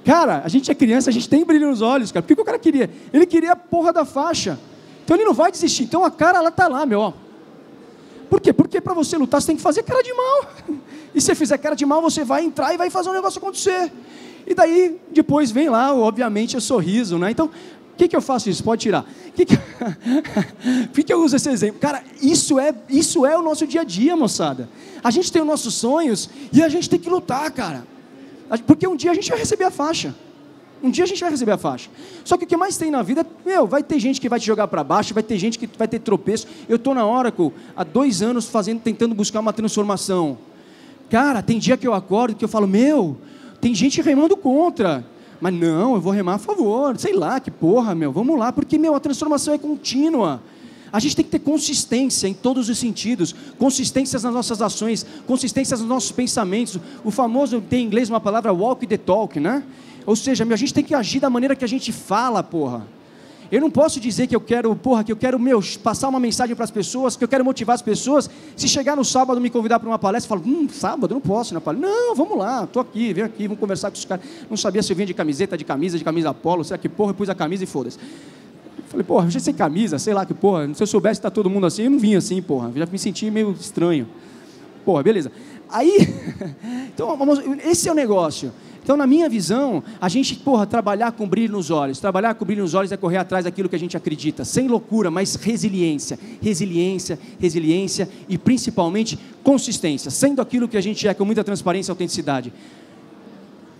Cara, a gente é criança, a gente tem brilho nos olhos, cara. Por que o cara queria? Ele queria a porra da faixa. Então ele não vai desistir. Então a cara, ela tá lá, meu, ó. Por quê? Porque para você lutar, você tem que fazer cara de mal. E se você fizer cara de mal, você vai entrar e vai fazer um negócio acontecer. E daí, depois vem lá, obviamente, o sorriso, né? Então, por que eu faço isso? Pode tirar. Por que eu uso esse exemplo? Cara, isso é o nosso dia a dia, moçada. A gente tem os nossos sonhos e a gente tem que lutar, cara. Porque um dia a gente vai receber a faixa. Um dia a gente vai receber a faixa. Só que o que mais tem na vida, vai ter gente que vai te jogar para baixo, vai ter gente que vai ter tropeço. Eu estou na Oracle há 2 anos tentando buscar uma transformação. Cara, tem dia que eu acordo que eu falo, tem gente remando contra. Mas não, eu vou remar a favor. Sei lá, que porra, vamos lá. Porque, a transformação é contínua. A gente tem que ter consistência em todos os sentidos. Consistências nas nossas ações, consistências nos nossos pensamentos. O famoso, tem em inglês uma palavra walk the talk, né? Ou seja, a gente tem que agir da maneira que a gente fala, porra. Eu não posso dizer que eu quero, passar uma mensagem para as pessoas, que eu quero motivar as pessoas, se chegar no sábado me convidar para uma palestra, eu falo, sábado, não posso ir na palestra. Não, vamos lá, estou aqui, vem aqui, vamos conversar com os caras. Não sabia se eu vinha de camiseta, de camisa polo, sei lá que porra, eu pus a camisa e foda-se. Falei, porra, eu já sem camisa, sei lá que porra, se eu soubesse que tá todo mundo assim, eu não vinha assim, porra, já me senti meio estranho. Porra, beleza. Aí, então, esse é o negócio. Então, na minha visão, a gente, trabalhar com brilho nos olhos. Trabalhar com brilho nos olhos é correr atrás daquilo que a gente acredita. Sem loucura, mas resiliência. Resiliência e, principalmente, consistência. Sendo aquilo que a gente é, com muita transparência e autenticidade.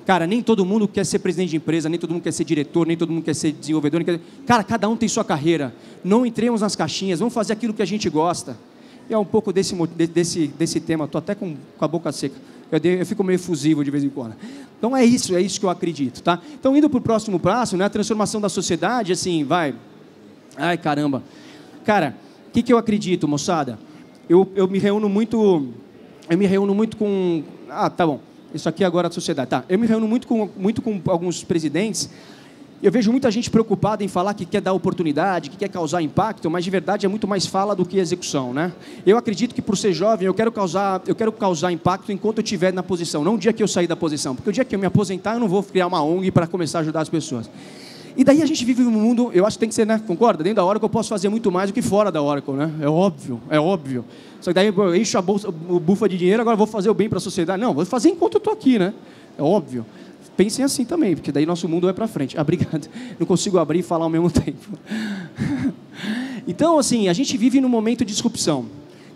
Cara, nem todo mundo quer ser presidente de empresa, nem todo mundo quer ser diretor, nem todo mundo quer ser desenvolvedor. Cara, cada um tem sua carreira. Não entremos nas caixinhas, vamos fazer aquilo que a gente gosta. E é um pouco desse tema. Estou até com a boca seca. Eu fico meio efusivo de vez em quando. Então é isso que eu acredito, tá? Então, indo para o próximo passo, né, a transformação da sociedade, assim, vai. Ai, caramba. Cara, o que eu acredito, moçada? Eu me reúno muito com... tá bom. Isso aqui agora é a sociedade. Tá. Eu me reúno muito com alguns presidentes. Eu vejo muita gente preocupada em falar que quer dar oportunidade, que quer causar impacto, mas de verdade é muito mais fala do que execução, né? Eu acredito que por ser jovem eu quero causar impacto enquanto eu estiver na posição, não o dia que eu sair da posição, porque o dia que eu me aposentar eu não vou criar uma ONG para começar a ajudar as pessoas. E daí a gente vive num mundo, eu acho que tem que ser, né? Concorda? Dentro da Oracle eu posso fazer muito mais do que fora da Oracle, né? É óbvio. Só que daí eu encho o bufa de dinheiro, agora eu vou fazer o bem para a sociedade. Não, vou fazer enquanto eu estou aqui, né? É óbvio. Pensem assim também, porque daí nosso mundo vai para frente. Obrigado. Não consigo abrir e falar ao mesmo tempo. Então, assim, a gente vive num momento de disrupção.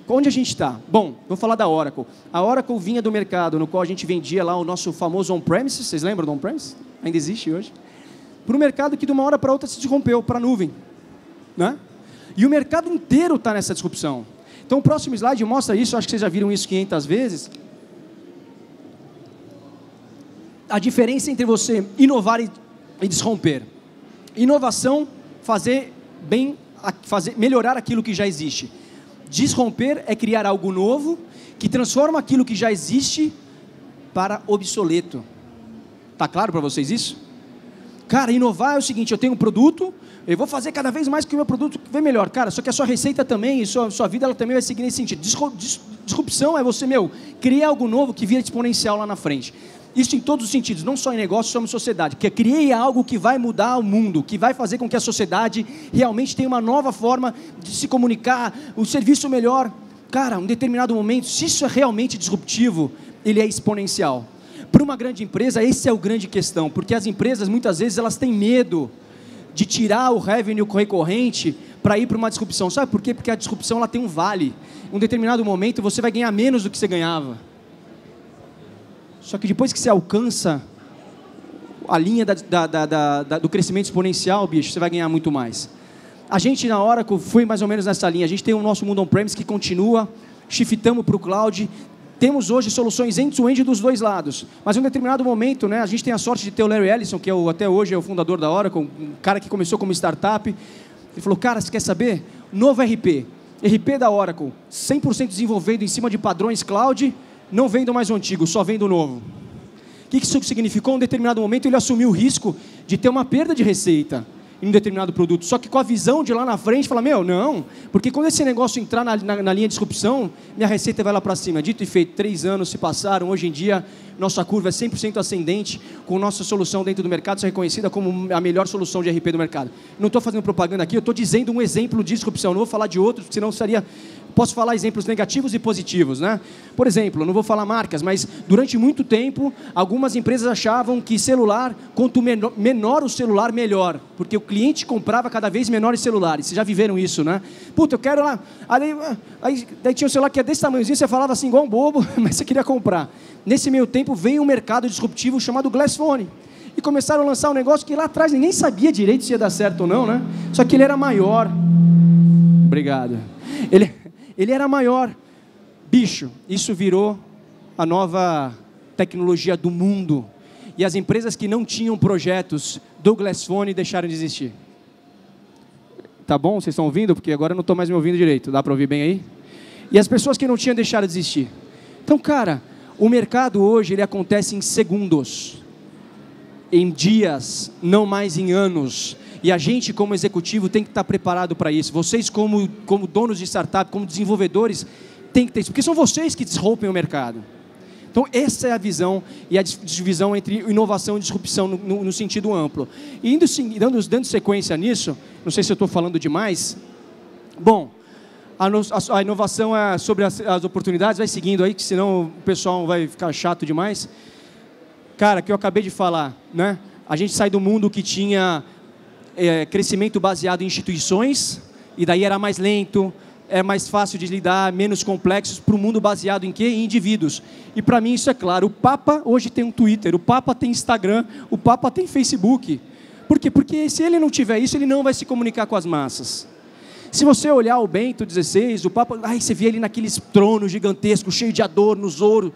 Onde a gente está? Bom, vou falar da Oracle. A Oracle vinha do mercado, no qual a gente vendia lá o nosso famoso on-premise. Vocês lembram do on-premise? Ainda existe hoje. Para um mercado que de uma hora para outra se desrompeu para a nuvem. Né? E o mercado inteiro está nessa disrupção. Então, o próximo slide mostra isso. Acho que vocês já viram isso 500 vezes. a diferença entre você inovar e desromper. Inovação, melhorar aquilo que já existe. Desromper é criar algo novo que transforma aquilo que já existe para obsoleto. Tá claro para vocês isso? Cara, inovar é o seguinte, eu tenho um produto, eu vou fazer cada vez mais que o meu produto vem melhor. Cara, só que a sua receita também, e sua vida ela também vai seguir nesse sentido. Disrupção é você, criar algo novo que vira exponencial lá na frente. Isso em todos os sentidos, não só em negócio, só em sociedade. Porque criei algo que vai mudar o mundo, que vai fazer com que a sociedade realmente tenha uma nova forma de se comunicar, o serviço melhor. Cara, em um determinado momento, se isso é realmente disruptivo, ele é exponencial. Para uma grande empresa, esse é o grande questão, porque as empresas, muitas vezes, elas têm medo de tirar o revenue recorrente para ir para uma disrupção. Sabe por quê? Porque a disrupção ela tem um vale. Em um determinado momento, você vai ganhar menos do que você ganhava. Só que depois que você alcança a linha do crescimento exponencial, bicho, você vai ganhar muito mais. A gente, na Oracle, foi mais ou menos nessa linha. A gente tem o nosso mundo on-premise que continua, shiftamos para o cloud. Temos hoje soluções end-to-end dos dois lados. Mas em um determinado momento, né, a gente tem a sorte de ter o Larry Ellison, que até hoje é o fundador da Oracle, um cara que começou como startup. Ele falou, cara, você quer saber? Novo RP da Oracle, 100% desenvolvido em cima de padrões cloud, não vendo mais o antigo, só vendo o novo. O que isso significou? Em um determinado momento ele assumiu o risco de ter uma perda de receita em um determinado produto, só que com a visão de lá na frente, fala, não, porque quando esse negócio entrar na linha de disrupção, minha receita vai lá para cima. Dito e feito, 3 anos se passaram, hoje em dia, nossa curva é 100% ascendente, com nossa solução dentro do mercado ser reconhecida como a melhor solução de RP do mercado. Não estou fazendo propaganda aqui, eu estou dizendo um exemplo de disrupção, não vou falar de outros, senão seria... Posso falar exemplos negativos e positivos, né? Por exemplo, não vou falar marcas, mas durante muito tempo, algumas empresas achavam que celular, quanto menor o celular, melhor. Porque o cliente comprava cada vez menores celulares. Vocês já viveram isso, né? Puta, eu quero lá... Daí tinha um celular que é desse tamanhozinho, você falava assim, igual um bobo, mas você queria comprar. Nesse meio tempo, veio um mercado disruptivo chamado Glass Phone. E começaram a lançar um negócio que lá atrás ninguém sabia direito se ia dar certo ou não, né? Só que ele era maior. Obrigado. Ele era maior. Bicho, isso virou a nova tecnologia do mundo. E as empresas que não tinham projetos do Glass Phone deixaram de existir. Tá bom? Vocês estão ouvindo? Porque agora eu não estou mais me ouvindo direito. Dá para ouvir bem aí? E as pessoas que não tinham deixaram de existir. Então, cara, o mercado hoje ele acontece em segundos. Em dias, não mais em anos. E a gente, como executivo, tem que estar preparado para isso. Vocês, como donos de startup, como desenvolvedores, tem que ter isso. Porque são vocês que desrompem o mercado. Então, essa é a visão e a divisão entre inovação e disrupção no sentido amplo. E dando sequência nisso, não sei se eu estou falando demais. Bom, a inovação é sobre as oportunidades. Vai seguindo aí, que senão o pessoal vai ficar chato demais. Cara, que eu acabei de falar, né? A gente sai do mundo que tinha... crescimento baseado em instituições, e daí era mais lento, é mais fácil de lidar, menos complexos, para o mundo baseado em quê? Em indivíduos. E para mim isso é claro. O Papa hoje tem um Twitter, o Papa tem Instagram, o Papa tem Facebook. Por quê? Porque se ele não tiver isso, ele não vai se comunicar com as massas. Se você olhar o Bento XVI, o Papa, você vê ele naqueles tronos gigantescos, cheio de adornos, ouro.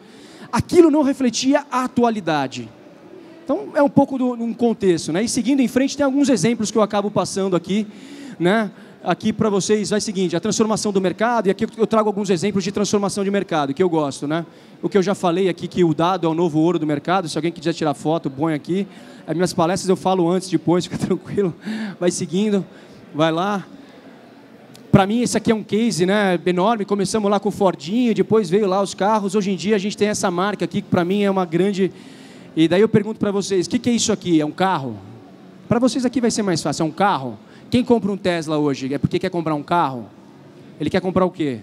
Aquilo não refletia a atualidade. Então, é um pouco de um contexto, né? E seguindo em frente, tem alguns exemplos que eu acabo passando aqui, né? Aqui para vocês, vai o seguinte, a transformação do mercado, e aqui eu trago alguns exemplos de transformação de mercado, que eu gosto, né? O que eu já falei aqui, que o dado é o novo ouro do mercado, se alguém quiser tirar foto, põe aqui. As minhas palestras eu falo antes, depois, fica tranquilo. Vai seguindo, vai lá. Para mim, esse aqui é um case, né, enorme. Começamos lá com o Fordinho, depois veio lá os carros. Hoje em dia, a gente tem essa marca aqui, que para mim é uma grande... E daí eu pergunto para vocês, o que é isso aqui? É um carro? Para vocês aqui vai ser mais fácil, é um carro? Quem compra um Tesla hoje é porque quer comprar um carro? Ele quer comprar o quê?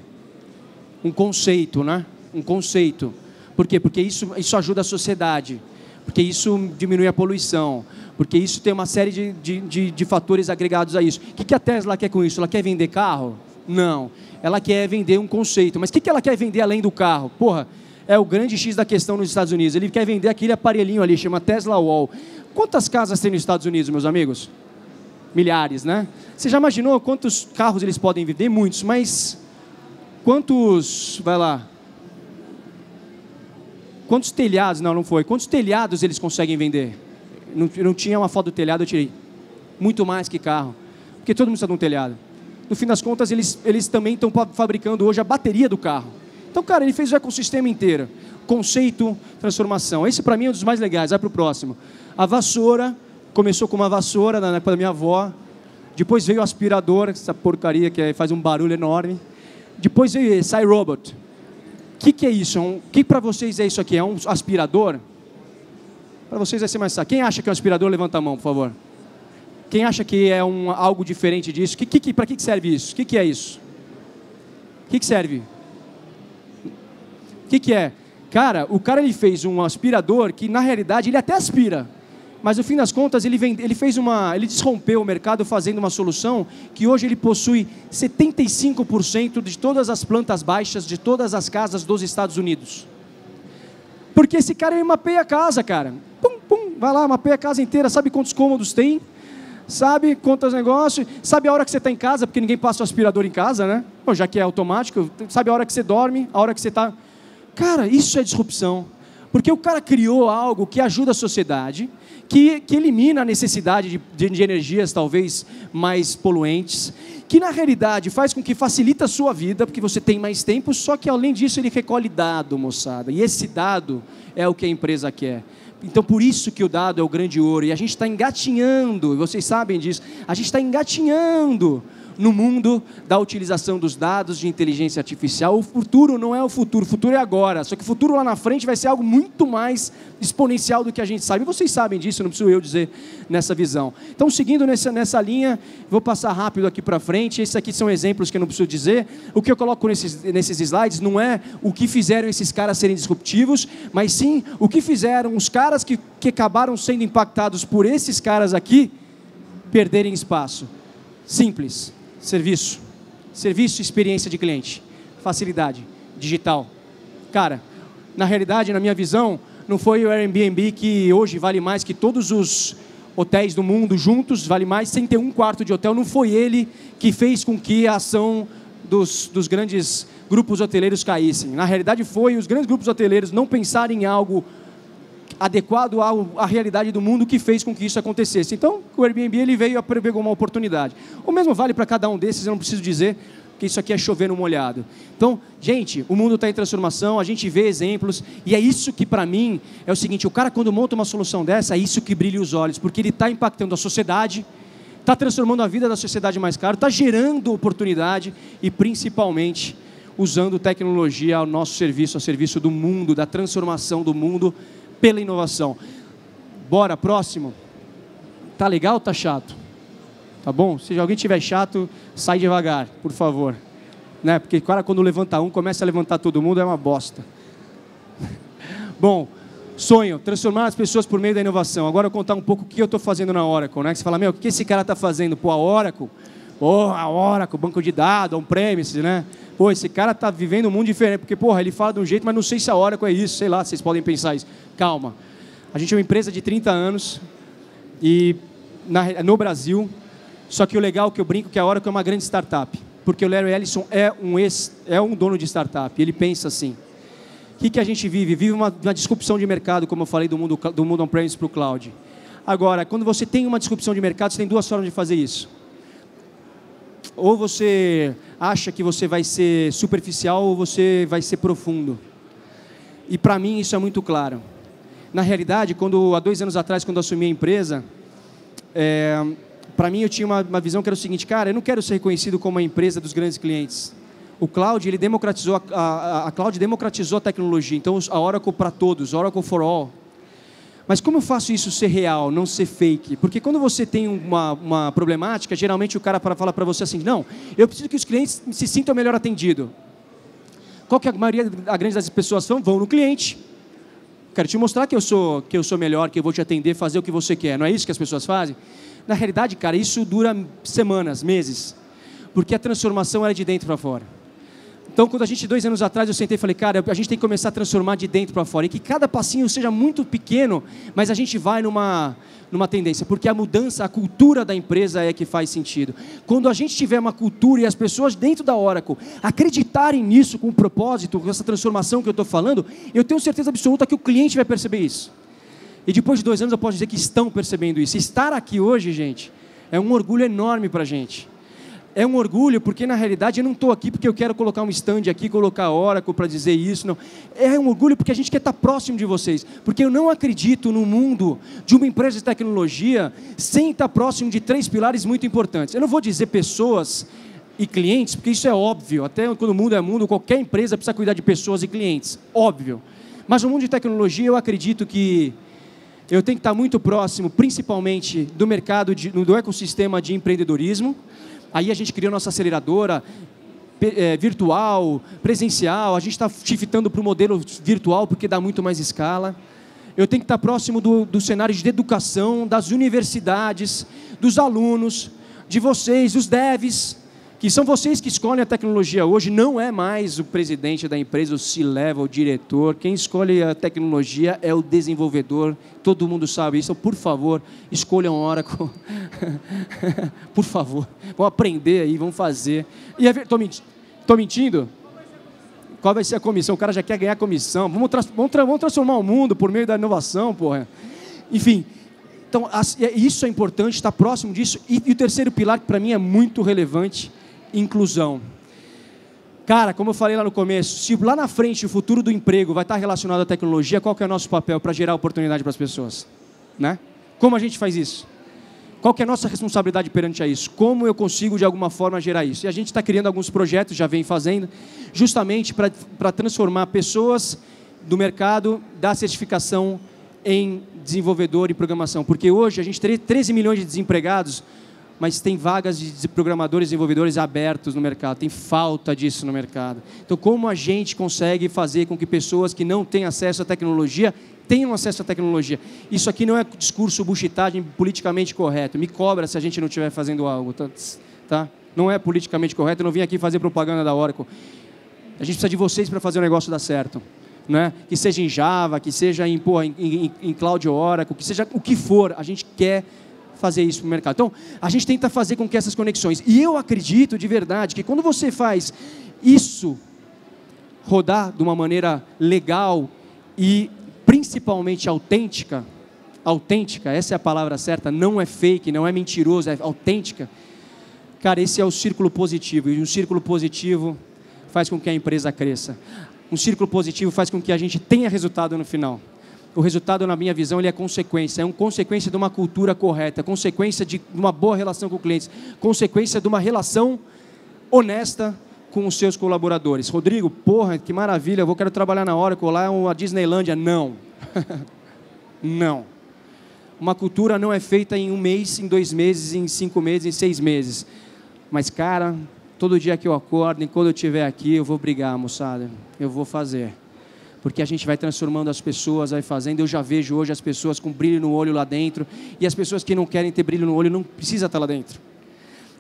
Um conceito, né? Um conceito. Por quê? Porque isso ajuda a sociedade. Porque isso diminui a poluição. Porque isso tem uma série de fatores agregados a isso. O que a Tesla quer com isso? Ela quer vender carro? Não. Ela quer vender um conceito. Mas o que ela quer vender além do carro? Porra, é o grande X da questão nos Estados Unidos. Ele quer vender aquele aparelhinho ali, chama Tesla Wall. Quantas casas tem nos Estados Unidos, meus amigos? Milhares, né? Você já imaginou quantos carros eles podem vender? Muitos, mas quantos... Vai lá. Quantos telhados, não foi, quantos telhados eles conseguem vender? Não tinha uma foto do telhado, eu tirei. Muito mais que carro, porque todo mundo precisa de um telhado. No fim das contas, eles também estão fabricando hoje a bateria do carro. Então, cara, ele fez o ecossistema inteiro. Conceito, transformação. Esse, para mim, é um dos mais legais. Vai para o próximo. A vassoura, começou com uma vassoura na época da minha avó. Depois veio o aspirador, essa porcaria que faz um barulho enorme. Depois veio esse, iRobot. O que é isso? O que para vocês é isso aqui? É um aspirador? Para vocês vai ser mais fácil. Quem acha que é um aspirador, levanta a mão, por favor. Quem acha que é algo diferente disso? Para que serve isso? O que é isso? O que serve? O que é? Cara, o cara ele fez um aspirador que, na realidade, ele até aspira. Mas, no fim das contas, ele desrompeu o mercado fazendo uma solução que hoje ele possui 75% de todas as plantas baixas de todas as casas dos Estados Unidos. Porque esse cara, ele mapeia a casa, cara. Pum, pum, vai lá, mapeia a casa inteira, sabe quantos cômodos tem? Sabe quantos negócios, sabe a hora que você está em casa, porque ninguém passa o aspirador em casa, né? Bom, já que é automático, sabe a hora que você dorme, a hora que você está... Cara, isso é disrupção, porque o cara criou algo que ajuda a sociedade, que elimina a necessidade de energias talvez mais poluentes, que na realidade faz com que facilita a sua vida, porque você tem mais tempo, só que além disso ele recolhe dado, moçada, e esse dado é o que a empresa quer. Então, por isso que o dado é o grande ouro. E a gente está engatinhando, e vocês sabem disso, a gente está engatinhando no mundo da utilização dos dados de inteligência artificial. O futuro não é o futuro é agora. Só que o futuro lá na frente vai ser algo muito mais exponencial do que a gente sabe. E vocês sabem disso, não preciso eu dizer nessa visão. Então, seguindo nessa linha, vou passar rápido aqui para frente. Esses aqui são exemplos que eu não preciso dizer. O que eu coloco nesses slides não é o que fizeram esses caras serem disruptivos, mas sim o que fizeram os caras que acabaram sendo impactados por esses caras aqui perderem espaço. Simples. Serviço, experiência de cliente, facilidade, digital. Cara, na realidade, na minha visão, não foi o Airbnb que hoje vale mais que todos os hotéis do mundo juntos, vale mais sem ter um quarto de hotel, não foi ele que fez com que a ação dos grandes grupos hoteleiros caíssem. Na realidade, foi os grandes grupos hoteleiros não pensarem em algo adequado à realidade do mundo que fez com que isso acontecesse. Então, o Airbnb ele veio e pegou uma oportunidade. O mesmo vale para cada um desses, eu não preciso dizer que isso aqui é chover no molhado. Então, gente, o mundo está em transformação, a gente vê exemplos, e é isso que para mim é o seguinte, o cara quando monta uma solução dessa, é isso que brilha os olhos, porque ele está impactando a sociedade, está transformando a vida da sociedade mais clara, está gerando oportunidade e principalmente usando tecnologia ao nosso serviço, ao serviço do mundo, da transformação do mundo, pela inovação. Bora, próximo. Tá legal ou tá chato? Tá bom? Se alguém tiver chato, sai devagar, por favor. Né? Porque o cara quando levanta um, começa a levantar todo mundo, é uma bosta. Bom, sonho, transformar as pessoas por meio da inovação. Agora eu vou contar um pouco o que eu estou fazendo na Oracle. Né? Você fala, o que esse cara está fazendo? Pô, a Oracle, banco de dados, on-premise, né? Pô, esse cara está vivendo um mundo diferente, porque, porra, ele fala de um jeito, mas não sei se a Oracle é isso, sei lá, vocês podem pensar isso. Calma. A gente é uma empresa de 30 anos, e no Brasil, só que o legal que eu brinco que a Oracle é uma grande startup, porque o Larry Ellison é um dono de startup, ele pensa assim. O que a gente vive? Vive uma disrupção de mercado, como eu falei, do mundo on-premise para o cloud. Agora, quando você tem uma disrupção de mercado, você tem duas formas de fazer isso. Ou você acha que você vai ser superficial ou você vai ser profundo. E para mim isso é muito claro. Na realidade, há 2 anos atrás, quando eu assumi a empresa, para mim eu tinha uma visão que era o seguinte, cara, eu não quero ser reconhecido como a empresa dos grandes clientes. O cloud, ele democratizou, a cloud democratizou a tecnologia, então a Oracle para todos, Oracle for all. Mas como eu faço isso ser real, não ser fake? Porque quando você tem uma problemática, geralmente o cara fala para você assim, não, eu preciso que os clientes se sintam melhor atendidos. Qual que a grande das pessoas vão no cliente. Quero te mostrar que eu sou melhor, que eu vou te atender, fazer o que você quer. Não é isso que as pessoas fazem? Na realidade, cara, isso dura semanas, meses. Porque a transformação é de dentro para fora. Então, quando 2 anos atrás, eu sentei e falei, cara, a gente tem que começar a transformar de dentro para fora. E que cada passinho seja muito pequeno, mas a gente vai numa tendência. Porque a mudança, a cultura da empresa é que faz sentido. Quando a gente tiver uma cultura e as pessoas dentro da Oracle acreditarem nisso com o propósito, com essa transformação que eu estou falando, eu tenho certeza absoluta que o cliente vai perceber isso. E depois de 2 anos eu posso dizer que estão percebendo isso. Estar aqui hoje, gente, é um orgulho enorme para a gente. É um orgulho porque, na realidade, eu não estou aqui porque eu quero colocar um stand aqui, colocar Oracle para dizer isso, não. É um orgulho porque a gente quer estar próximo de vocês. Porque eu não acredito no mundo de uma empresa de tecnologia sem estar próximo de 3 pilares muito importantes. Eu não vou dizer pessoas e clientes, porque isso é óbvio. Até quando o mundo é mundo, qualquer empresa precisa cuidar de pessoas e clientes. Óbvio. Mas no mundo de tecnologia, eu acredito que eu tenho que estar muito próximo, principalmente do mercado, do ecossistema de empreendedorismo. Aí a gente criou nossa aceleradora virtual, presencial. A gente está shiftando para o modelo virtual porque dá muito mais escala. Eu tenho que estar próximo do cenário de educação, das universidades, dos alunos, de vocês, dos devs, que são vocês que escolhem a tecnologia hoje. Não é mais o presidente da empresa, o C-level, o diretor. Quem escolhe a tecnologia é o desenvolvedor. Todo mundo sabe isso. Então, por favor, escolham Oracle. Por favor. Vamos aprender aí, vamos fazer. E estou mentindo? Qual vai ser a comissão? O cara já quer ganhar comissão. Vamos transformar o mundo por meio da inovação, porra. Enfim. Então, isso é importante, estar próximo disso. E o terceiro pilar, que para mim é muito relevante, inclusão. Cara, como eu falei lá no começo, se lá na frente o futuro do emprego vai estar relacionado à tecnologia, qual que é o nosso papel para gerar oportunidade para as pessoas? Né? Como a gente faz isso? Qual que é a nossa responsabilidade perante a isso? Como eu consigo, de alguma forma, gerar isso? E a gente está criando alguns projetos, já vem fazendo, justamente para transformar pessoas do mercado da certificação em desenvolvedor e programação. Porque hoje a gente tem 13 milhões de desempregados, mas tem vagas de programadores e desenvolvedores abertos no mercado. Tem falta disso no mercado. Então, como a gente consegue fazer com que pessoas que não têm acesso à tecnologia tenham acesso à tecnologia? Isso aqui não é discurso buchitagem politicamente correto. Me cobra se a gente não estiver fazendo algo. Tá? Não é politicamente correto. Eu não vim aqui fazer propaganda da Oracle. A gente precisa de vocês para fazer o negócio dar certo. Né? Que seja em Java, que seja em Cloud Oracle, que seja o que for, a gente quer fazer isso no mercado. Então, a gente tenta fazer com que essas conexões, e eu acredito de verdade que quando você faz isso rodar de uma maneira legal e principalmente autêntica, essa é a palavra certa, não é fake, não é mentiroso, é autêntica, cara, esse é o círculo positivo, e um círculo positivo faz com que a empresa cresça. Um círculo positivo faz com que a gente tenha resultado no final. O resultado, na minha visão, ele é consequência. É uma consequência de uma cultura correta, consequência de uma boa relação com clientes, consequência de uma relação honesta com os seus colaboradores. Rodrigo, porra, que maravilha, eu quero trabalhar na Oracle, lá é a Disneylândia. Não. Não. Uma cultura não é feita em 1 mês, em 2 meses, em 5 meses, em 6 meses. Mas, cara, todo dia que eu acordo, enquanto eu estiver aqui, eu vou brigar, moçada. Eu vou fazer. Porque a gente vai transformando as pessoas, vai fazendo. Eu já vejo hoje as pessoas com brilho no olho lá dentro. E as pessoas que não querem ter brilho no olho não precisam estar lá dentro.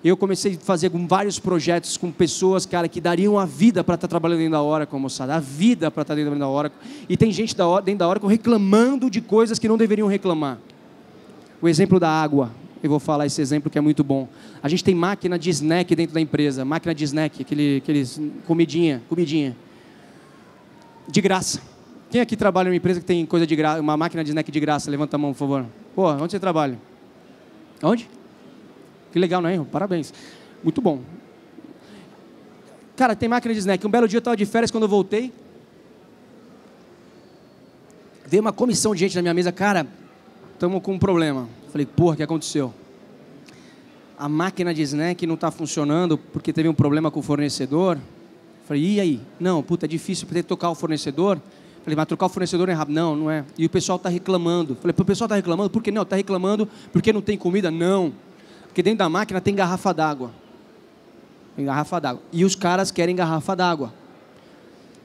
Eu comecei a fazer vários projetos com pessoas, cara, que dariam a vida para estar trabalhando dentro da Oracle, moçada. A vida para estar dentro da Oracle. E tem gente dentro da Oracle reclamando de coisas que não deveriam reclamar. O exemplo da água. Eu vou falar esse exemplo que é muito bom. A gente tem máquina de snack dentro da empresa. Máquina de snack, aqueles comidinha. De graça. Quem aqui trabalha em uma empresa que tem coisa de graça, uma máquina de snack de graça? Levanta a mão, por favor. Pô, onde você trabalha? Onde? Que legal, não é? Parabéns. Muito bom. Cara, tem máquina de snack. Um belo dia eu estava de férias, quando eu voltei, veio uma comissão de gente na minha mesa. Cara, estamos com um problema. Falei, porra, o que aconteceu? A máquina de snack não está funcionando porque teve um problema com o fornecedor. Falei, e aí? Não, puta, é difícil ter que trocar o fornecedor. Falei, mas trocar o fornecedor é rápido. Não, não é. E o pessoal está reclamando. Falei, o pessoal está reclamando? Por que não? Está reclamando porque não tem comida? Não. Porque dentro da máquina tem garrafa d'água. Tem garrafa d'água. E os caras querem garrafa d'água.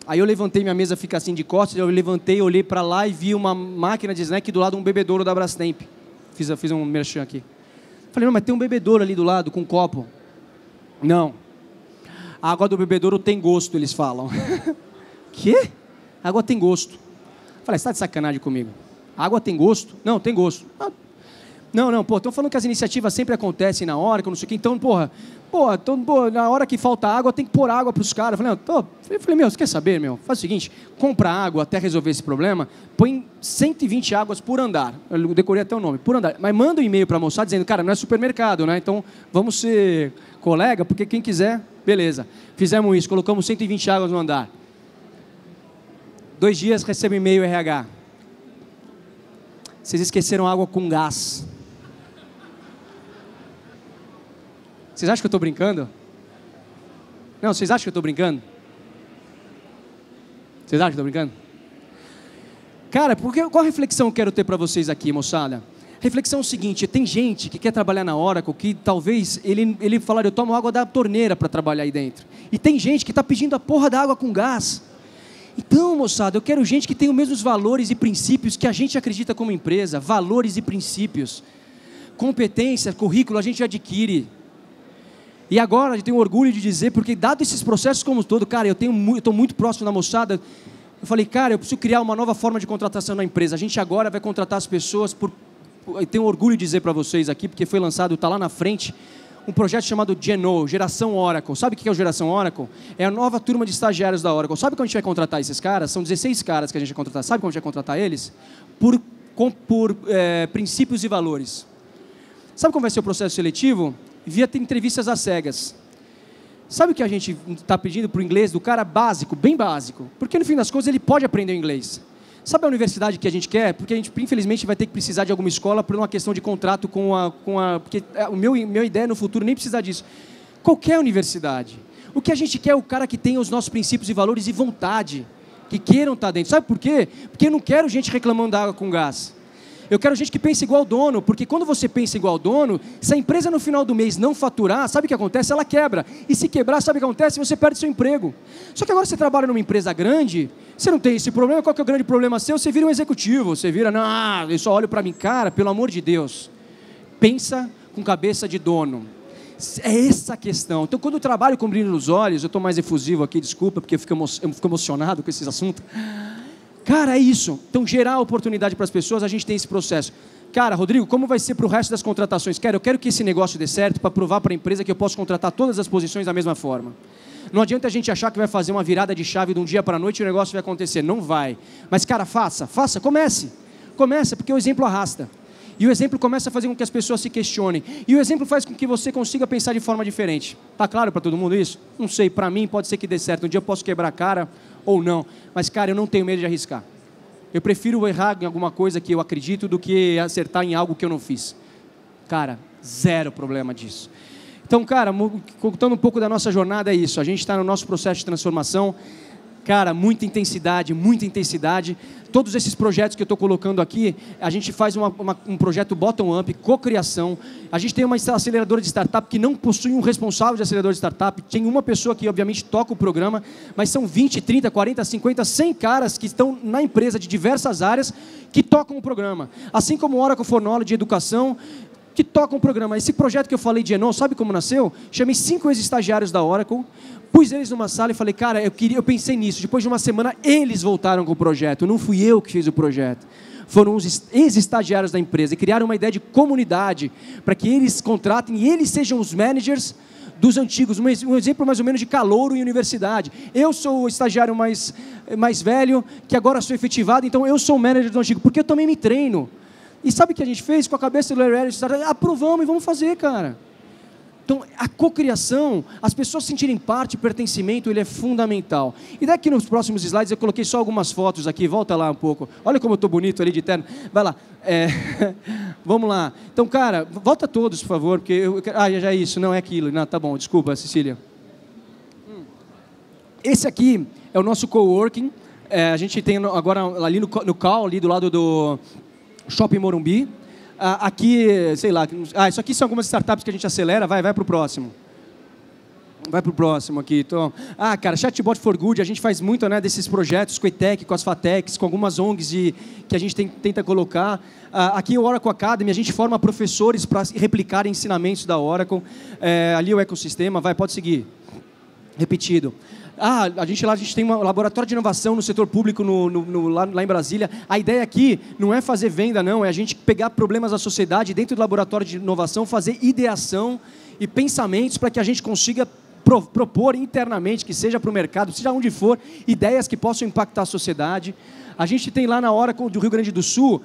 Aí eu levantei, minha mesa fica assim de costas, eu levantei, olhei para lá e vi uma máquina de snack do lado de um bebedouro da Brastemp. Fiz um merchan aqui. Falei, não, mas tem um bebedouro ali do lado com um copo. Não. A água do bebedouro tem gosto, eles falam. Quê? A água tem gosto. Eu falei, você está de sacanagem comigo? A água tem gosto? Não, tem gosto. Não, pô, estão falando que as iniciativas sempre acontecem na hora, que não sei o quê. Então, na hora que falta água, tem que pôr água para os caras. Eu falei, meu, você quer saber, meu? Faz o seguinte, compra água até resolver esse problema, põe 120 águas por andar. Eu decorei até o nome, por andar. Mas manda um e-mail para a moçada dizendo, cara, não é supermercado, né? Então, vamos ser colega, porque quem quiser, beleza. Fizemos isso, colocamos 120 águas no andar. 2 dias, recebo e-mail RH. Vocês esqueceram água com gás. Vocês acham que eu estou brincando? Não, vocês acham que eu estou brincando? Vocês acham que eu estou brincando? Cara, qual a reflexão eu quero ter para vocês aqui, moçada? A reflexão é o seguinte, tem gente que quer trabalhar na Oracle, que talvez ele falar, eu tomo água da torneira para trabalhar aí dentro. E tem gente que está pedindo a porra da água com gás. Então, moçada, eu quero gente que tenha os mesmos valores e princípios que a gente acredita como empresa. Valores e princípios. Competência, currículo, a gente adquire. E agora eu tenho orgulho de dizer, porque dado esses processos como um todo, cara, eu estou muito próximo da moçada. Eu falei, cara, eu preciso criar uma nova forma de contratação na empresa. A gente agora vai contratar as pessoas eu tenho orgulho de dizer para vocês aqui, porque foi lançado, está lá na frente, um projeto chamado Geno, Geração Oracle. Sabe o que é o Geração Oracle? É a nova turma de estagiários da Oracle. Sabe como a gente vai contratar esses caras? São 16 caras que a gente vai contratar. Sabe como a gente vai contratar eles? Por princípios e valores. Sabe como vai ser o processo seletivo? Via entrevistas às cegas. Sabe o que a gente está pedindo para o inglês do cara básico, bem básico? Porque no fim das contas ele pode aprender o inglês. Sabe a universidade que a gente quer? Porque a gente, infelizmente, vai ter que precisar de alguma escola por uma questão de contrato porque a minha ideia no futuro nem precisar disso. Qualquer universidade. O que a gente quer é o cara que tenha os nossos princípios e valores e vontade, que queiram estar dentro. Sabe por quê? Porque eu não quero gente reclamando da água com gás. Eu quero gente que pense igual dono, porque quando você pensa igual dono, se a empresa no final do mês não faturar, sabe o que acontece? Ela quebra. E se quebrar, sabe o que acontece? Você perde seu emprego. Só que agora você trabalha numa empresa grande, você não tem esse problema, qual que é o grande problema seu? Você vira um executivo, você vira, não, eu só olho para mim, cara, pelo amor de Deus. Pensa com cabeça de dono. É essa a questão. Então, quando eu trabalho com brilho nos olhos, eu estou mais efusivo aqui, desculpa, porque eu fico emocionado com esses assuntos. Cara, é isso. Então, gerar oportunidade para as pessoas, a gente tem esse processo. Cara, Rodrigo, como vai ser para o resto das contratações? Eu quero que esse negócio dê certo para provar para a empresa que eu posso contratar todas as posições da mesma forma. Não adianta a gente achar que vai fazer uma virada de chave de um dia para a noite e o negócio vai acontecer. Não vai. Mas, cara, faça, comece. Comece, porque o exemplo arrasta. E o exemplo começa a fazer com que as pessoas se questionem. E o exemplo faz com que você consiga pensar de forma diferente. Tá claro para todo mundo isso? Não sei, para mim pode ser que dê certo. Um dia eu posso quebrar a cara ou não. Mas, cara, eu não tenho medo de arriscar. Eu prefiro errar em alguma coisa que eu acredito do que acertar em algo que eu não fiz. Cara, zero problema disso. Então, cara, contando um pouco da nossa jornada, é isso. A gente está no nosso processo de transformação. Cara, muita intensidade, muita intensidade. Todos esses projetos que eu estou colocando aqui, a gente faz um projeto bottom-up, cocriação. A gente tem uma aceleradora de startup que não possui um responsável de acelerador de startup. Tem uma pessoa que, obviamente, toca o programa, mas são 20, 30, 40, 50, 100 caras que estão na empresa de diversas áreas que tocam o programa. Assim como o Oracle for Knowledge de educação, que tocam o programa. Esse projeto que eu falei de Enon, sabe como nasceu? Chamei 5 ex-estagiários da Oracle, pus eles numa sala e falei, cara, eu pensei nisso. Depois de uma semana, eles voltaram com o projeto. Não fui eu que fiz o projeto. Foram os ex-estagiários da empresa. E criaram uma ideia de comunidade para que eles contratem e eles sejam os managers dos antigos. Um exemplo mais ou menos de calouro em universidade. Eu sou o estagiário mais velho, que agora sou efetivado, então eu sou o manager do antigo, porque eu também me treino. E sabe o que a gente fez com a cabeça do Larry Ellison? Aprovamos e vamos fazer, cara. Então, a cocriação, as pessoas sentirem parte, pertencimento, ele é fundamental. E daqui nos próximos slides eu coloquei só algumas fotos aqui, volta lá um pouco. Olha como eu estou bonito ali de terno. Vai lá. Vamos lá. Então, cara, volta todos, por favor, porque já é isso, não é aquilo. Não, tá bom, desculpa, Cecília. Esse aqui é o nosso coworking. A gente tem agora ali no Cal, ali do lado do Shopping Morumbi. Aqui, sei lá, isso aqui são algumas startups que a gente acelera, vai para o próximo. Vai para o próximo aqui. Então, cara, Chatbot for Good, a gente faz muito, né, desses projetos com a ETEC, com as FATECs, com algumas ONGs que a gente tenta colocar. Aqui o Oracle Academy, a gente forma professores para replicar ensinamentos da Oracle. Ali o ecossistema, pode seguir. repetido. A gente tem um laboratório de inovação no setor público lá em Brasília. A ideia aqui não é fazer venda, não. É a gente pegar problemas da sociedade dentro do laboratório de inovação, fazer ideação e pensamentos para que a gente consiga propor internamente, que seja para o mercado, seja onde for, ideias que possam impactar a sociedade. A gente tem lá na Oracle do Rio Grande do Sul...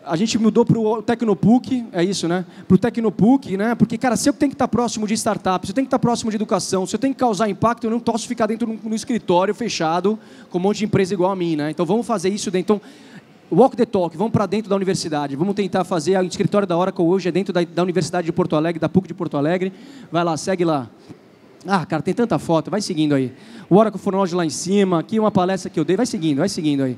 a gente mudou para o Tecnopuc, é isso, né? Para o Tecnopuc, né? Porque, cara, se eu tenho que estar próximo de startup, se eu tenho que estar próximo de educação, se eu tenho que causar impacto, eu não posso ficar dentro no escritório fechado com um monte de empresa igual a mim, né? Então, vamos fazer isso dentro. Então, walk the talk, vamos para dentro da universidade. Vamos tentar fazer, o escritório da Oracle hoje é dentro da Universidade de Porto Alegre, da PUC de Porto Alegre. Vai lá, segue lá. Cara, tem tanta foto, vai seguindo aí. O Oracle Fonology lá em cima, aqui uma palestra que eu dei, vai seguindo aí.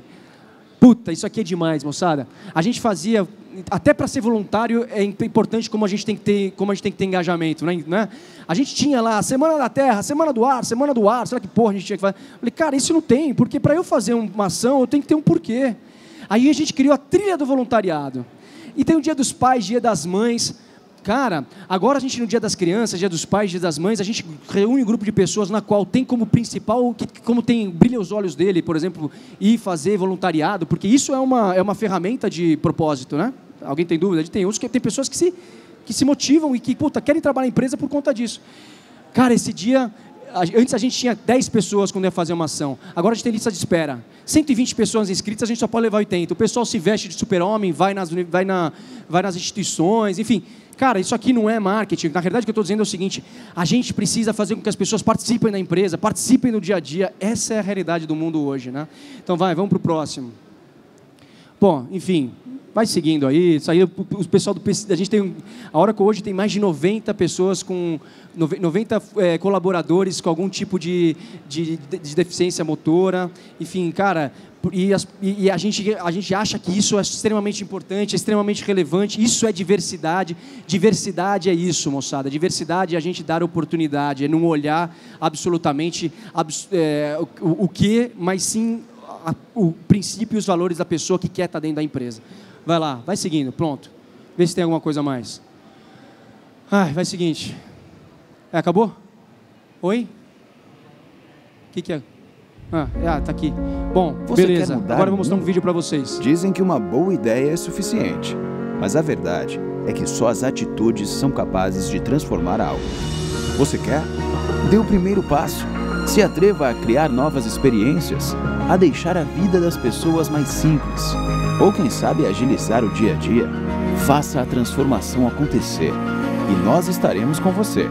Puta, isso aqui é demais, moçada. A gente fazia, até para ser voluntário, é importante como a gente tem que ter engajamento, né? A gente tinha lá a Semana da Terra, a Semana do Ar, será que porra a gente tinha que fazer? Eu falei, cara, isso não tem, porque para eu fazer uma ação, eu tenho que ter um porquê. Aí a gente criou a trilha do voluntariado. E tem o Dia dos Pais, Dia das Mães. Cara, agora a gente no Dia das Crianças, Dia dos Pais, Dia das Mães, a gente reúne um grupo de pessoas na qual tem como principal, como brilha os olhos dele, por exemplo, ir fazer voluntariado, porque isso é uma ferramenta de propósito, né? Alguém tem dúvida? Tem pessoas que se motivam e que, querem trabalhar na empresa por conta disso. Cara, esse dia... Antes a gente tinha 10 pessoas quando ia fazer uma ação. Agora a gente tem lista de espera. 120 pessoas inscritas, a gente só pode levar 80. O pessoal se veste de super-homem, vai nas instituições, enfim. Cara, isso aqui não é marketing. Na verdade, o que eu estou dizendo é o seguinte: a gente precisa fazer com que as pessoas participem da empresa, participem do dia a dia. Essa é a realidade do mundo hoje, né? Então vamos para o próximo. Bom, enfim... Vai seguindo aí, isso aí, o pessoal do PC, a gente tem, a Oracle hoje tem mais de 90 pessoas, 90 colaboradores com algum tipo de deficiência motora, enfim, cara, e a gente acha que isso é extremamente importante, é extremamente relevante, isso é diversidade é isso, moçada, diversidade é a gente dar oportunidade, é não olhar absolutamente o que, mas sim o princípio e os valores da pessoa que quer estar dentro da empresa. Vai lá, vai seguindo, pronto. Vê se tem alguma coisa a mais. Vai seguinte. Acabou? Oi? O que é? Tá aqui. Bom, Você beleza. Agora eu vou mostrar um vídeo para vocês. Dizem que uma boa ideia é suficiente, mas a verdade é que só as atitudes são capazes de transformar algo. Você quer? Dê o primeiro passo. Se atreva a criar novas experiências, a deixar a vida das pessoas mais simples. Ou quem sabe agilizar o dia a dia. Faça a transformação acontecer. E nós estaremos com você.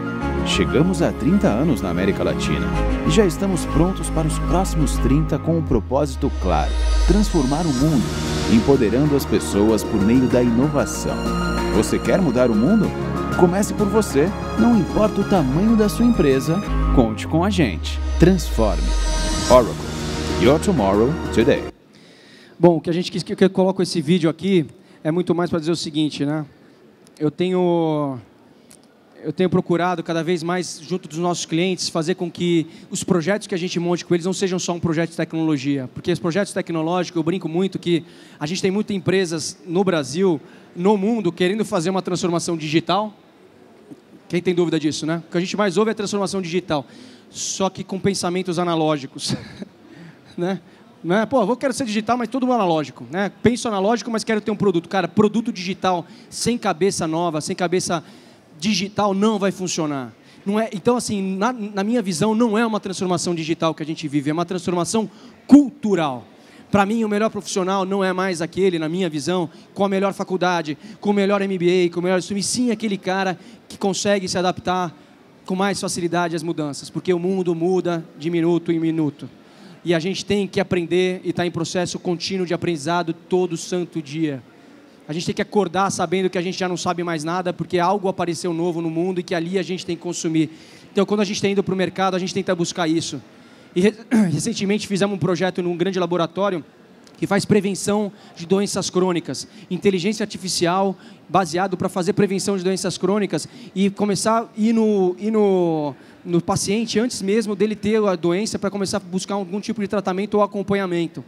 Chegamos a 30 anos na América Latina. E já estamos prontos para os próximos 30 com um propósito claro. Transformar o mundo, empoderando as pessoas por meio da inovação. Você quer mudar o mundo? Comece por você. Não importa o tamanho da sua empresa, conte com a gente. Transforme. Oracle. Your tomorrow today. Bom, o que a gente quis que eu coloco esse vídeo aqui é muito mais para dizer o seguinte, né? Eu tenho procurado cada vez mais, junto dos nossos clientes, fazer com que os projetos que a gente monte com eles não sejam só um projeto de tecnologia. Porque os projetos tecnológicos, eu brinco muito que a gente tem muitas empresas no Brasil, no mundo, querendo fazer uma transformação digital. Quem tem dúvida disso, né? O que a gente mais ouve é a transformação digital, só que com pensamentos analógicos, né? Eu quero ser digital, mas todo analógico, né? Penso analógico, mas quero ter um produto. Cara, produto digital sem cabeça nova, sem cabeça digital não vai funcionar. Não é, então, assim, na minha visão, não é uma transformação digital que a gente vive, é uma transformação cultural. Para mim, o melhor profissional não é mais aquele, na minha visão, com a melhor faculdade, com o melhor MBA, com o melhor estudo, e sim aquele cara que consegue se adaptar com mais facilidade às mudanças, porque o mundo muda de minuto em minuto. E a gente tem que aprender e estar em processo contínuo de aprendizado todo santo dia. A gente tem que acordar sabendo que a gente já não sabe mais nada, porque algo apareceu novo no mundo e que ali a gente tem que consumir. Então, quando a gente está indo para o mercado, a gente tenta buscar isso. E recentemente fizemos um projeto num grande laboratório que faz prevenção de doenças crônicas. Inteligência artificial baseado para fazer prevenção de doenças crônicas e começar a ir no paciente antes mesmo dele ter a doença para começar a buscar algum tipo de tratamento ou acompanhamento.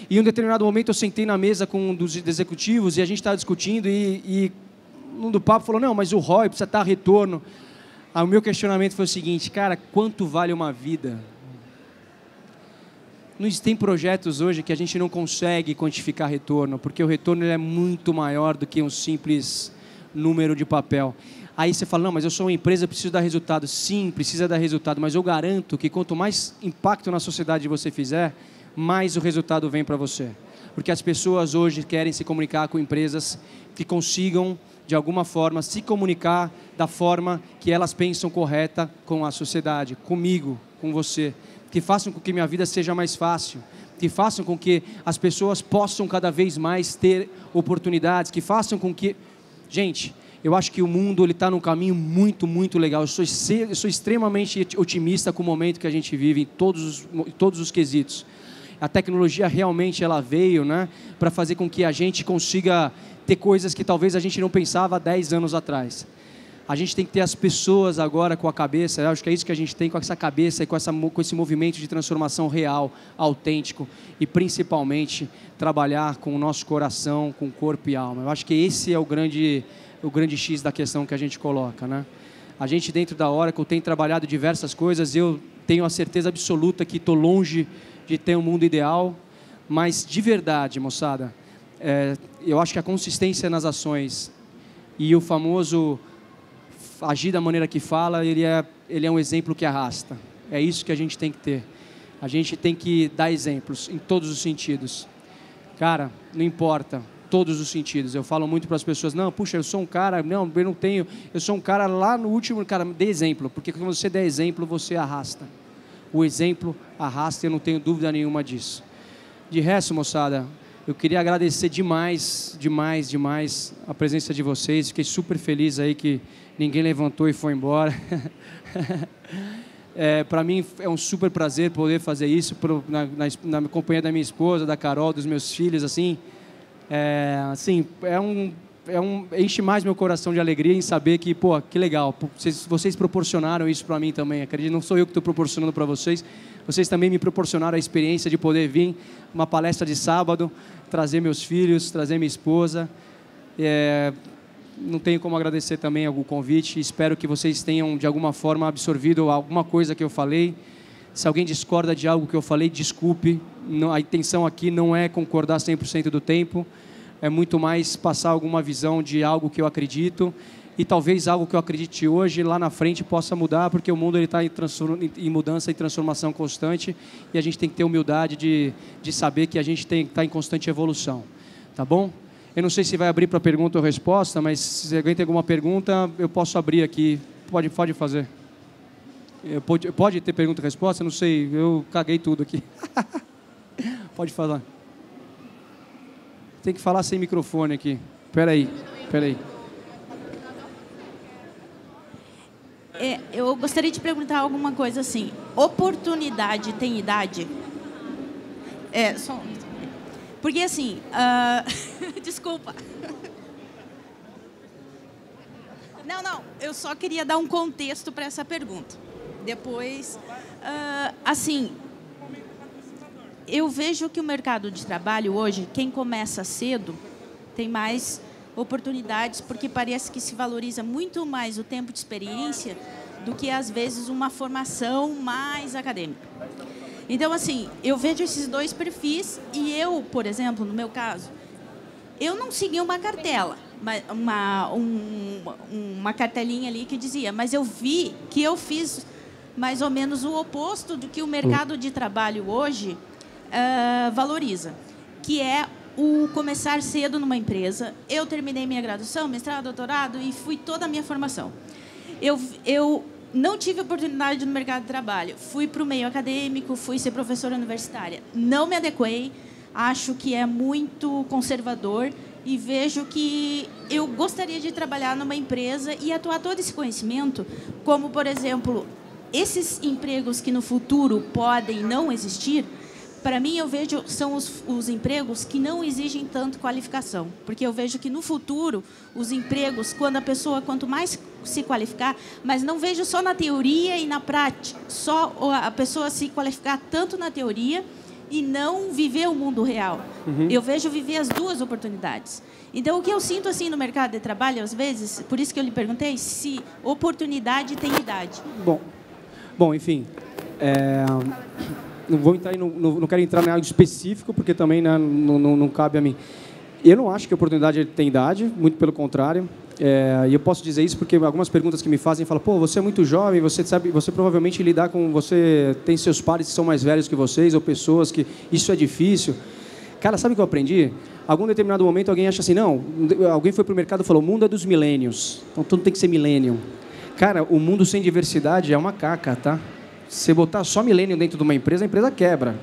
E em um determinado momento eu sentei na mesa com um dos executivos e a gente estava discutindo e um do papo falou, não, mas o ROI precisa estar a retorno. O meu questionamento foi o seguinte, cara, quanto vale uma vida? Tem projetos hoje que a gente não consegue quantificar retorno, porque o retorno ele é muito maior do que um simples número de papel. Aí você fala, não, mas eu sou uma empresa, preciso dar resultado. Sim, precisa dar resultado, mas eu garanto que quanto mais impacto na sociedade você fizer, mais o resultado vem para você. Porque as pessoas hoje querem se comunicar com empresas que consigam, de alguma forma, se comunicar da forma que elas pensam correta com a sociedade, comigo, com você. Que façam com que minha vida seja mais fácil, que façam com que as pessoas possam cada vez mais ter oportunidades, que façam com que... Gente, eu acho que o mundo está num caminho muito, muito legal. Eu sou extremamente otimista com o momento que a gente vive em todos os quesitos. A tecnologia realmente ela veio, né, para fazer com que a gente consiga ter coisas que talvez a gente não pensava há 10 anos atrás. A gente tem que ter as pessoas agora com a cabeça, eu acho que é isso que a gente tem, com essa cabeça e com esse movimento de transformação real, autêntico e principalmente trabalhar com o nosso coração, com o corpo e alma. Eu acho que esse é o grande X da questão que a gente coloca, né? A gente dentro da Oracle tem trabalhado diversas coisas, eu tenho a certeza absoluta que estou longe de ter um mundo ideal, mas de verdade, moçada, eu acho que a consistência nas ações e o famoso agir da maneira que fala, ele é um exemplo que arrasta. É isso que a gente tem que ter. A gente tem que dar exemplos em todos os sentidos. Cara, não importa, todos os sentidos. Eu falo muito para as pessoas, não, puxa, eu sou um cara, não, eu não tenho, eu sou um cara lá no último, cara, dê exemplo, porque quando você der exemplo, você arrasta. O exemplo arrasta, eu não tenho dúvida nenhuma disso. De resto, moçada, eu queria agradecer demais, demais, demais a presença de vocês. Fiquei super feliz aí que ninguém levantou e foi embora. Para mim é um super prazer poder fazer isso na companhia da minha esposa, da Carol, dos meus filhos, assim. Enche mais meu coração de alegria em saber que, pô, que legal, vocês proporcionaram isso para mim também, acredito, não sou eu que estou proporcionando para vocês, vocês também me proporcionaram a experiência de poder vir uma palestra de sábado, trazer meus filhos, trazer minha esposa, não tenho como agradecer também o convite, espero que vocês tenham de alguma forma absorvido alguma coisa que eu falei. Se alguém discorda de algo que eu falei, desculpe, a intenção aqui não é concordar 100% do tempo, é muito mais passar alguma visão de algo que eu acredito e talvez algo que eu acredite hoje, lá na frente possa mudar, porque o mundo está em mudança e transformação constante e a gente tem que ter humildade de saber que a gente está em constante evolução, tá bom? Eu não sei se vai abrir para pergunta ou resposta, mas se alguém tem alguma pergunta, eu posso abrir aqui, pode fazer. Pode ter pergunta e resposta? Não sei, eu caguei tudo aqui. Pode falar. Tem que falar sem microfone aqui. Espera aí. Eu gostaria de perguntar alguma coisa assim. Oportunidade tem idade? Porque assim... Desculpa. Não. Eu só queria dar um contexto para essa pergunta. Depois, assim... Eu vejo que o mercado de trabalho hoje, quem começa cedo, tem mais oportunidades, porque parece que se valoriza muito mais o tempo de experiência do que, às vezes, uma formação mais acadêmica. Então, assim, eu vejo esses dois perfis e eu, por exemplo, no meu caso, eu não segui uma cartela, uma cartelinha ali que dizia, mas eu vi que eu fiz mais ou menos o oposto do que o mercado de trabalho hoje valoriza, que é o começar cedo numa empresa. Eu terminei minha graduação, mestrado, doutorado e fui toda a minha formação. Eu não tive oportunidade no mercado de trabalho. Fui para o meio acadêmico, fui ser professora universitária. Não me adequei, acho que é muito conservador e vejo que eu gostaria de trabalhar numa empresa e atuar todo esse conhecimento, como, por exemplo, esses empregos que no futuro podem não existir. Para mim, eu vejo são os empregos que não exigem tanto qualificação, porque eu vejo que no futuro os empregos, quando a pessoa quanto mais se qualificar, mas não vejo só na teoria e na prática, só a pessoa se qualificar tanto na teoria e não viver o mundo real. Eu vejo viver as duas oportunidades. Então, o que eu sinto assim no mercado de trabalho, às vezes, por isso que eu lhe perguntei se oportunidade tem idade. Bom, enfim, não vou entrar não quero entrar em algo específico, porque também, né, não cabe a mim. Eu não acho que a oportunidade tem idade, muito pelo contrário. E eu posso dizer isso porque algumas perguntas que me fazem falam: pô, você é muito jovem, você provavelmente lidar com, você tem seus pares que são mais velhos que vocês, ou pessoas que isso é difícil. Cara, sabe o que eu aprendi? Algum determinado momento alguém acha assim, não, alguém foi para o mercado e falou: o mundo é dos millennials, então tudo tem que ser millennium. Cara, o mundo sem diversidade é uma caca, tá? Se você botar só millennium dentro de uma empresa, a empresa quebra.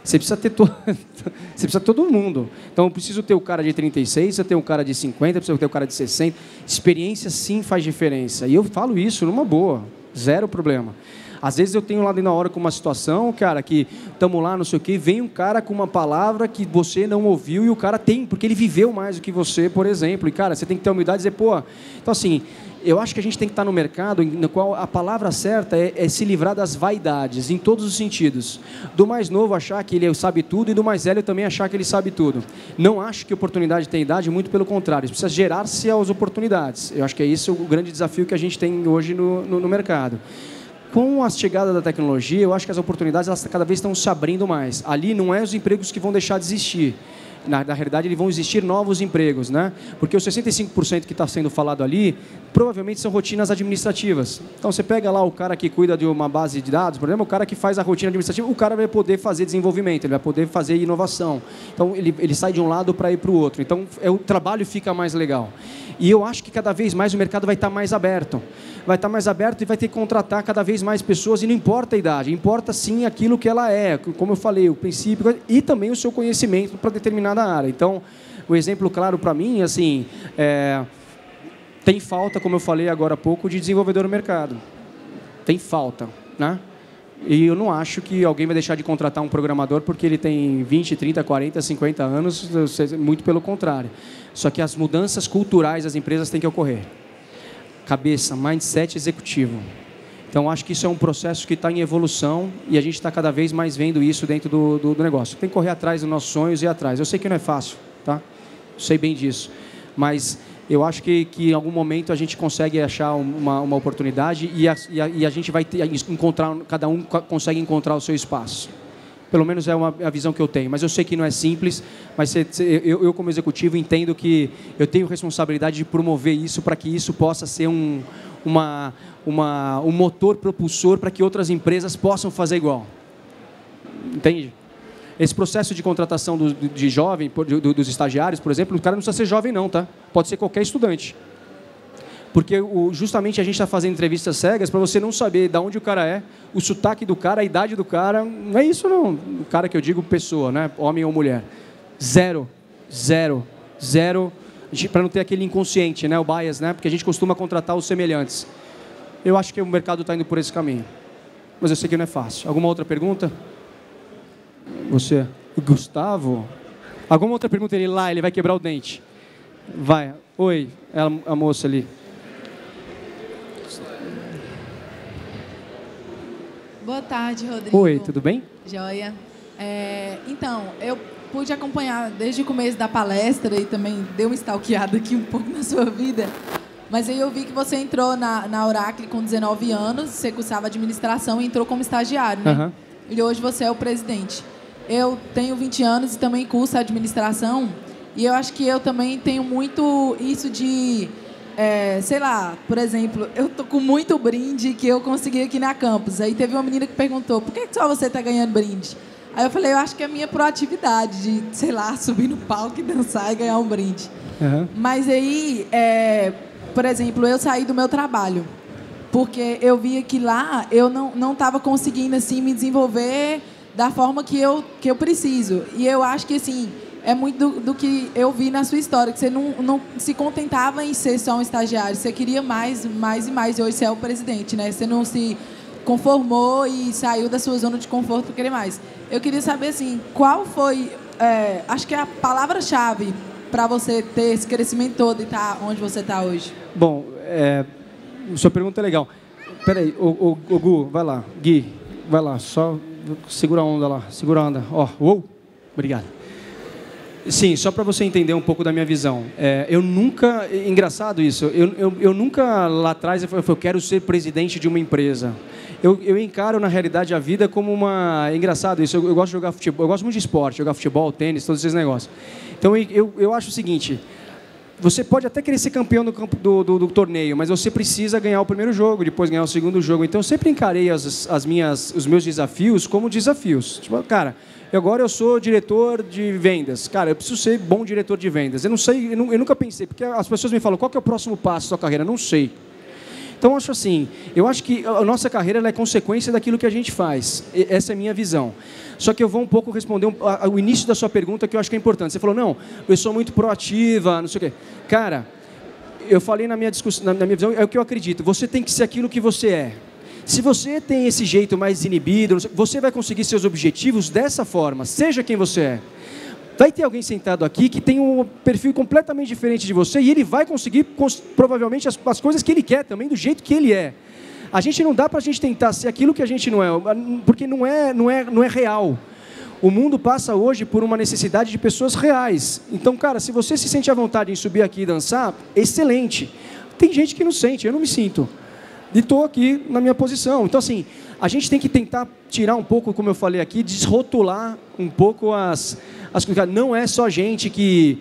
Você precisa ter você precisa todo mundo. Então, eu preciso ter o cara de 36, precisa ter um cara de 50, precisa ter o cara de 60. Experiência, sim, faz diferença. E eu falo isso numa boa, zero problema. Às vezes eu tenho lá dentro da hora com uma situação, cara, que estamos lá, não sei o quê, vem um cara com uma palavra que você não ouviu e o cara tem, porque ele viveu mais do que você, por exemplo. E, cara, você tem que ter a humildade de dizer, pô... Então, assim, eu acho que a gente tem que estar no mercado no qual a palavra certa é se livrar das vaidades, em todos os sentidos. Do mais novo achar que ele sabe tudo e do mais velho também achar que ele sabe tudo. Não acho que oportunidade tem idade, muito pelo contrário. Precisa gerar-se as oportunidades. Eu acho que é isso o grande desafio que a gente tem hoje no mercado. Com a chegada da tecnologia, eu acho que as oportunidades elas cada vez estão se abrindo mais. Ali não é os empregos que vão deixar de existir. Na realidade, vão existir novos empregos, né? Porque os 65% que está sendo falado ali, provavelmente são rotinas administrativas. Então, você pega lá o cara que cuida de uma base de dados, por exemplo, o cara que faz a rotina administrativa, o cara vai poder fazer desenvolvimento, ele vai poder fazer inovação. Então, ele sai de um lado para ir para o outro. Então, o trabalho fica mais legal. E eu acho que cada vez mais o mercado vai estar mais aberto. Vai estar mais aberto e vai ter que contratar cada vez mais pessoas, e não importa a idade, importa sim aquilo que ela é, como eu falei, o princípio e também o seu conhecimento para determinada área. Então, o exemplo claro para mim, assim, tem falta, como eu falei agora há pouco, de desenvolvedor no mercado. Tem falta, né? E eu não acho que alguém vai deixar de contratar um programador porque ele tem 20, 30, 40, 50 anos, muito pelo contrário. Só que as mudanças culturais das empresas têm que ocorrer. Cabeça, mindset executivo. Então, acho que isso é um processo que está em evolução e a gente está cada vez mais vendo isso dentro do negócio. Tem que correr atrás dos nossos sonhos e ir atrás. Eu sei que não é fácil, tá? Eu sei bem disso. Mas eu acho que em algum momento a gente consegue achar uma oportunidade e a gente vai encontrar, cada um consegue encontrar o seu espaço. Pelo menos é a visão que eu tenho. Mas eu sei que não é simples, mas eu como executivo, entendo que eu tenho responsabilidade de promover isso para que isso possa ser um motor propulsor para que outras empresas possam fazer igual. Entende? Esse processo de contratação de jovem, dos estagiários, por exemplo, o cara não precisa ser jovem não, tá? Pode ser qualquer estudante. Porque justamente a gente está fazendo entrevistas cegas para você não saber de onde o cara é, o sotaque do cara, a idade do cara. Não é isso não. O cara que eu digo pessoa, né? Homem ou mulher. Zero. Para não ter aquele inconsciente, né? O bias, né? Porque a gente costuma contratar os semelhantes. Eu acho que o mercado está indo por esse caminho. Mas eu sei que não é fácil. Alguma outra pergunta? Você? O Gustavo? Alguma outra pergunta? Ele vai quebrar o dente. Vai. Oi, a moça ali. Boa tarde, Rodrigo. Oi, tudo bem? Joia. Então, eu pude acompanhar desde o começo da palestra e também dei uma stalkeada aqui um pouco na sua vida. Mas aí eu vi que você entrou na Oracle com 19 anos, você cursava administração e entrou como estagiário, né? Uhum. E hoje você é o presidente. Eu tenho 20 anos e também curso administração. E eu acho que eu também tenho muito isso de... sei lá, por exemplo, eu tô com muito brinde que eu consegui aqui na campus. Aí teve uma menina que perguntou, por que só você tá ganhando brinde? Aí eu falei, eu acho que é a minha proatividade de, sei lá, subir no palco e dançar e ganhar um brinde. Uhum. Mas aí, por exemplo, eu saí do meu trabalho, porque eu via que lá eu não estava conseguindo assim, me desenvolver da forma que eu preciso. E eu acho que assim... É muito do que eu vi na sua história, que você não se contentava em ser só um estagiário, você queria mais e mais, e hoje você é o presidente, né? Você não se conformou e saiu da sua zona de conforto para querer mais. Eu queria saber, assim, qual foi, acho que é a palavra-chave para você ter esse crescimento todo e estar onde você está hoje? Bom, sua pergunta é legal. Espera aí, o Gu, vai lá. Gui, vai lá, só Segura a onda lá, segura a onda. Ó, uou, obrigado. Sim, só para você entender um pouco da minha visão. Eu nunca... Engraçado isso. Eu nunca, lá atrás, eu quero ser presidente de uma empresa. Eu encaro, na realidade, a vida como uma... Engraçado isso. Eu gosto de jogar futebol. Eu gosto muito de esporte. Jogar futebol, tênis, todos esses negócios. Então, eu acho o seguinte... Você pode até querer ser campeão do torneio, mas você precisa ganhar o primeiro jogo, depois ganhar o segundo jogo. Então, eu sempre encarei os meus desafios como desafios. Tipo, cara, agora eu sou diretor de vendas. Cara, eu preciso ser bom diretor de vendas. Eu não sei, eu nunca pensei, porque as pessoas me falam, qual que é o próximo passo da sua carreira? Não sei. Então, eu acho que a nossa carreira ela é consequência daquilo que a gente faz. Essa é a minha visão. Só que eu vou um pouco responder o início da sua pergunta, que eu acho que é importante. Você falou, não, eu sou muito proativa, não sei o quê. Cara, eu falei na minha discussão, na minha visão, é o que eu acredito. Você tem que ser aquilo que você é. Se você tem esse jeito mais inibido, você vai conseguir seus objetivos dessa forma, seja quem você é. Vai ter alguém sentado aqui que tem um perfil completamente diferente de você e ele vai conseguir, provavelmente, as coisas que ele quer também, do jeito que ele é. A gente não dá para a gente tentar ser aquilo que a gente não é, porque não é real. O mundo passa hoje por uma necessidade de pessoas reais. Então, cara, se você se sente à vontade em subir aqui e dançar, excelente. Tem gente que não sente, eu não me sinto. E estou aqui na minha posição. Então, assim, a gente tem que tentar tirar um pouco, como eu falei aqui, desrotular um pouco as coisas. Não é só gente que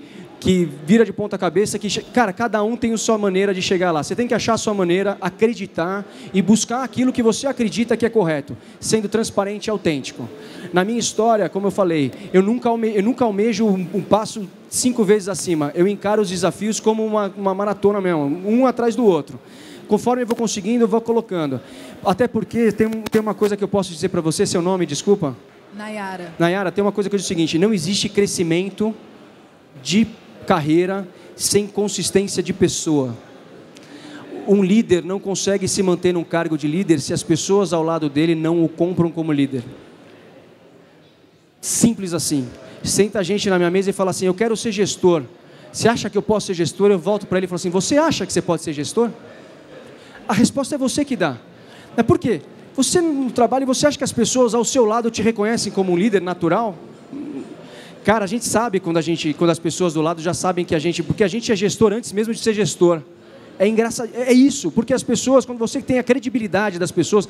vira de ponta cabeça, cara, cada um tem a sua maneira de chegar lá. Você tem que achar a sua maneira, acreditar e buscar aquilo que você acredita que é correto, sendo transparente e autêntico. Na minha história, como eu falei, eu nunca almejo um passo 5 vezes acima. Eu encaro os desafios como uma maratona mesmo, um atrás do outro. Conforme eu vou conseguindo, eu vou colocando. Até porque tem uma coisa que eu posso dizer para você, seu nome, desculpa? Nayara. Nayara, tem uma coisa que eu digo o seguinte, não existe crescimento de carreira sem consistência de pessoa. Um líder não consegue se manter num cargo de líder se as pessoas ao lado dele não o compram como líder. Simples assim. Senta a gente na minha mesa e fala assim, eu quero ser gestor. Você acha que eu posso ser gestor? Eu volto para ele e falo assim, você acha que você pode ser gestor? A resposta é você que dá. Por quê? Você no trabalho, você acha que as pessoas ao seu lado te reconhecem como um líder natural? Cara, a gente sabe quando as pessoas do lado já sabem porque a gente é gestor antes mesmo de ser gestor. É engraçado, é isso, porque as pessoas, quando você tem a credibilidade das pessoas,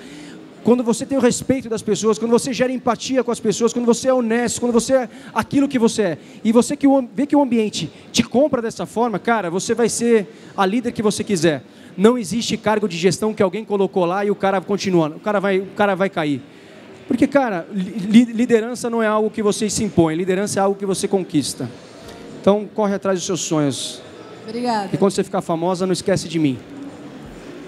quando você tem o respeito das pessoas, quando você gera empatia com as pessoas, quando você é honesto, quando você é aquilo que você é, e você vê que o ambiente te compra dessa forma, cara, você vai ser a líder que você quiser. Não existe cargo de gestão que alguém colocou lá e o cara continua, o cara vai cair. Porque, cara, liderança não é algo que você se impõe, liderança é algo que você conquista. Então, corre atrás dos seus sonhos. Obrigada. E quando você ficar famosa, não esquece de mim.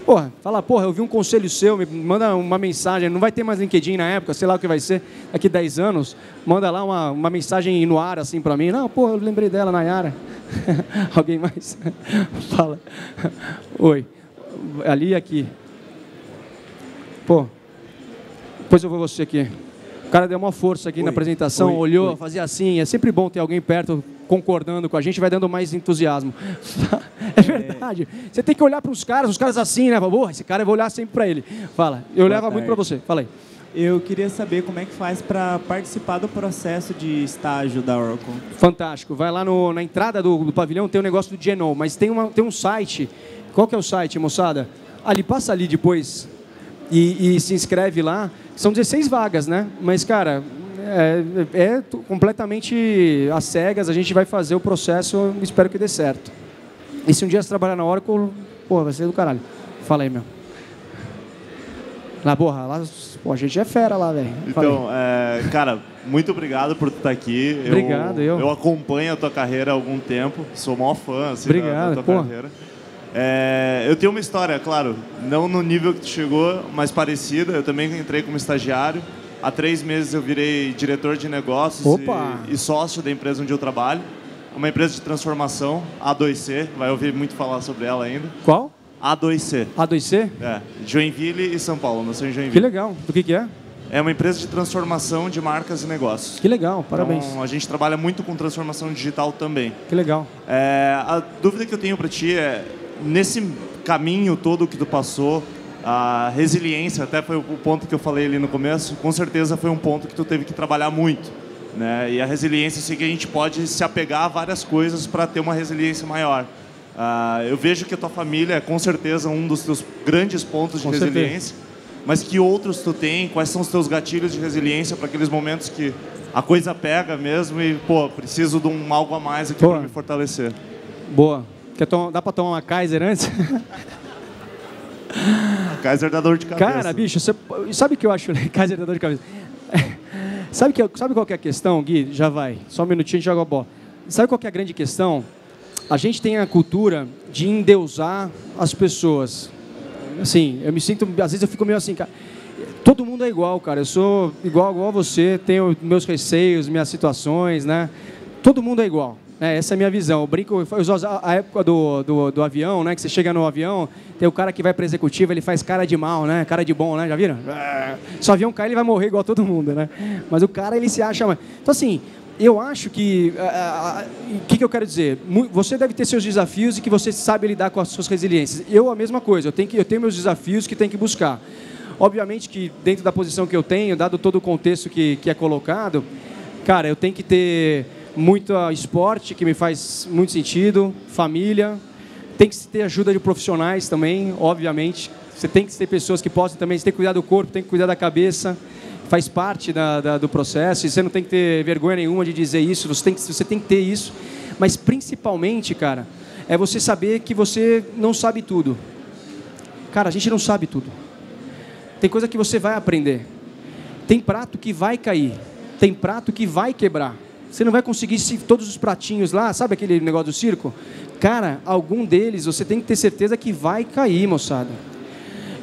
Eu vi um conselho seu, me manda uma mensagem, não vai ter mais LinkedIn na época, sei lá o que vai ser, daqui 10 anos, manda lá uma mensagem no ar, assim, pra mim. Não, eu lembrei dela, Nayara. Alguém mais? Fala. Oi. Ali e aqui. Depois eu vou você aqui. O cara deu uma força aqui na apresentação, olhou, fazia assim. É sempre bom ter alguém perto concordando com a gente, vai dando mais entusiasmo. É verdade. Você tem que olhar para os caras assim, né? Esse cara eu vou olhar sempre para ele. Fala, eu levo muito para você. Fala aí. Eu queria saber como é que faz para participar do processo de estágio da Oracle. Fantástico. Vai lá na entrada do pavilhão, tem um negócio do Genome, mas tem um site. Qual que é o site, moçada? Passa ali depois e se inscreve lá. São 16 vagas, né? Mas, cara, é completamente às cegas. A gente vai fazer o processo, espero que dê certo. E se um dia você trabalhar na Oracle, vai ser do caralho. Fala aí, meu. A gente é fera lá, velho. Então, cara, muito obrigado por tu estar aqui. Obrigado, eu acompanho a tua carreira há algum tempo. Sou maior fã, assim, obrigado, da tua carreira. Eu tenho uma história, claro, não no nível que tu chegou, mas parecida. Eu também entrei como estagiário. Há 3 meses eu virei diretor de negócios e sócio da empresa onde eu trabalho. Uma empresa de transformação, A2C. Vai ouvir muito falar sobre ela ainda. Qual? A2C. A2C? Joinville e São Paulo, nasceu em Joinville. Que legal. Do que é? É uma empresa de transformação de marcas e negócios. Que legal, parabéns. Então, a gente trabalha muito com transformação digital também. Que legal. A dúvida que eu tenho para ti é, nesse caminho todo que tu passou, A resiliência, até foi o ponto que eu falei ali no começo, com certeza foi um ponto que tu teve que trabalhar muito, né? E a resiliência, assim, que a gente pode se apegar a várias coisas para ter uma resiliência maior. Eu vejo que a tua família é com certeza um dos teus grandes pontos de resiliência, mas que outros tu tem? Quais são os teus gatilhos de resiliência para aqueles momentos que a coisa pega mesmo e, pô, preciso de algo a mais aqui para me fortalecer? Boa. Dá para tomar uma Kaiser antes? Kaiser dá dor de cabeça. Cara, bicho, sabe o que eu acho? Kaiser dá dor de cabeça. Sabe qual que é a questão, Gui? Já vai. Só um minutinho e joga a bola. Sabe qual que é a grande questão? A gente tem a cultura de endeusar as pessoas. Assim, eu me sinto... Às vezes eu fico meio assim, cara... Todo mundo é igual, cara. Eu sou igual a você, tenho meus receios, minhas situações, né? Todo mundo é igual. Essa é a minha visão. Eu brinco, eu uso a época do avião, né? Que você chega no avião, tem o cara que vai para executivo, ele faz cara de mal, né? Cara de bom, né? Já viram? Se o avião cair, ele vai morrer igual todo mundo, né? Mas o cara, ele se acha... Então, assim, eu acho que... O que eu quero dizer? Você deve ter seus desafios e que você sabe lidar com as suas resiliências. Eu, a mesma coisa. Eu tenho meus desafios que tenho que buscar. Obviamente que, dentro da posição que eu tenho, dado todo o contexto que é colocado, cara, eu tenho que ter... muito esporte, que me faz muito sentido, família, tem que ter ajuda de profissionais também, obviamente, você tem que ter pessoas que possam também, você tem que cuidar do corpo, tem que cuidar da cabeça, faz parte do processo, e você não tem que ter vergonha nenhuma de dizer isso, você tem que ter isso, mas principalmente, cara, é você saber que você não sabe tudo. Cara, a gente não sabe tudo. Tem coisa que você vai aprender, tem prato que vai cair, tem prato que vai quebrar. Você não vai conseguir todos os pratinhos lá, sabe aquele negócio do circo? Cara, algum deles você tem que ter certeza que vai cair, moçada.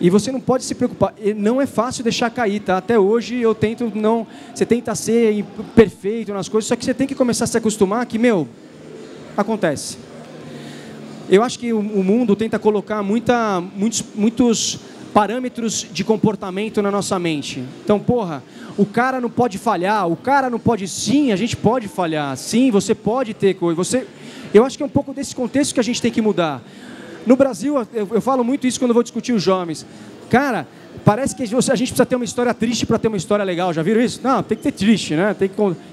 E você não pode se preocupar. Não é fácil deixar cair, tá? Até hoje eu tento não... Você tenta ser perfeito nas coisas, só que você tem que começar a se acostumar que, acontece. Eu acho que o mundo tenta colocar muitos parâmetros de comportamento na nossa mente. Então, o cara não pode falhar, o cara não pode... Sim, a gente pode falhar. Sim, você pode ter coisa. Eu acho que é um pouco desse contexto que a gente tem que mudar. No Brasil, eu falo muito isso quando eu vou discutir os jovens. Cara, parece que a gente precisa ter uma história triste para ter uma história legal. Já viram isso? Não, tem que ter triste, né?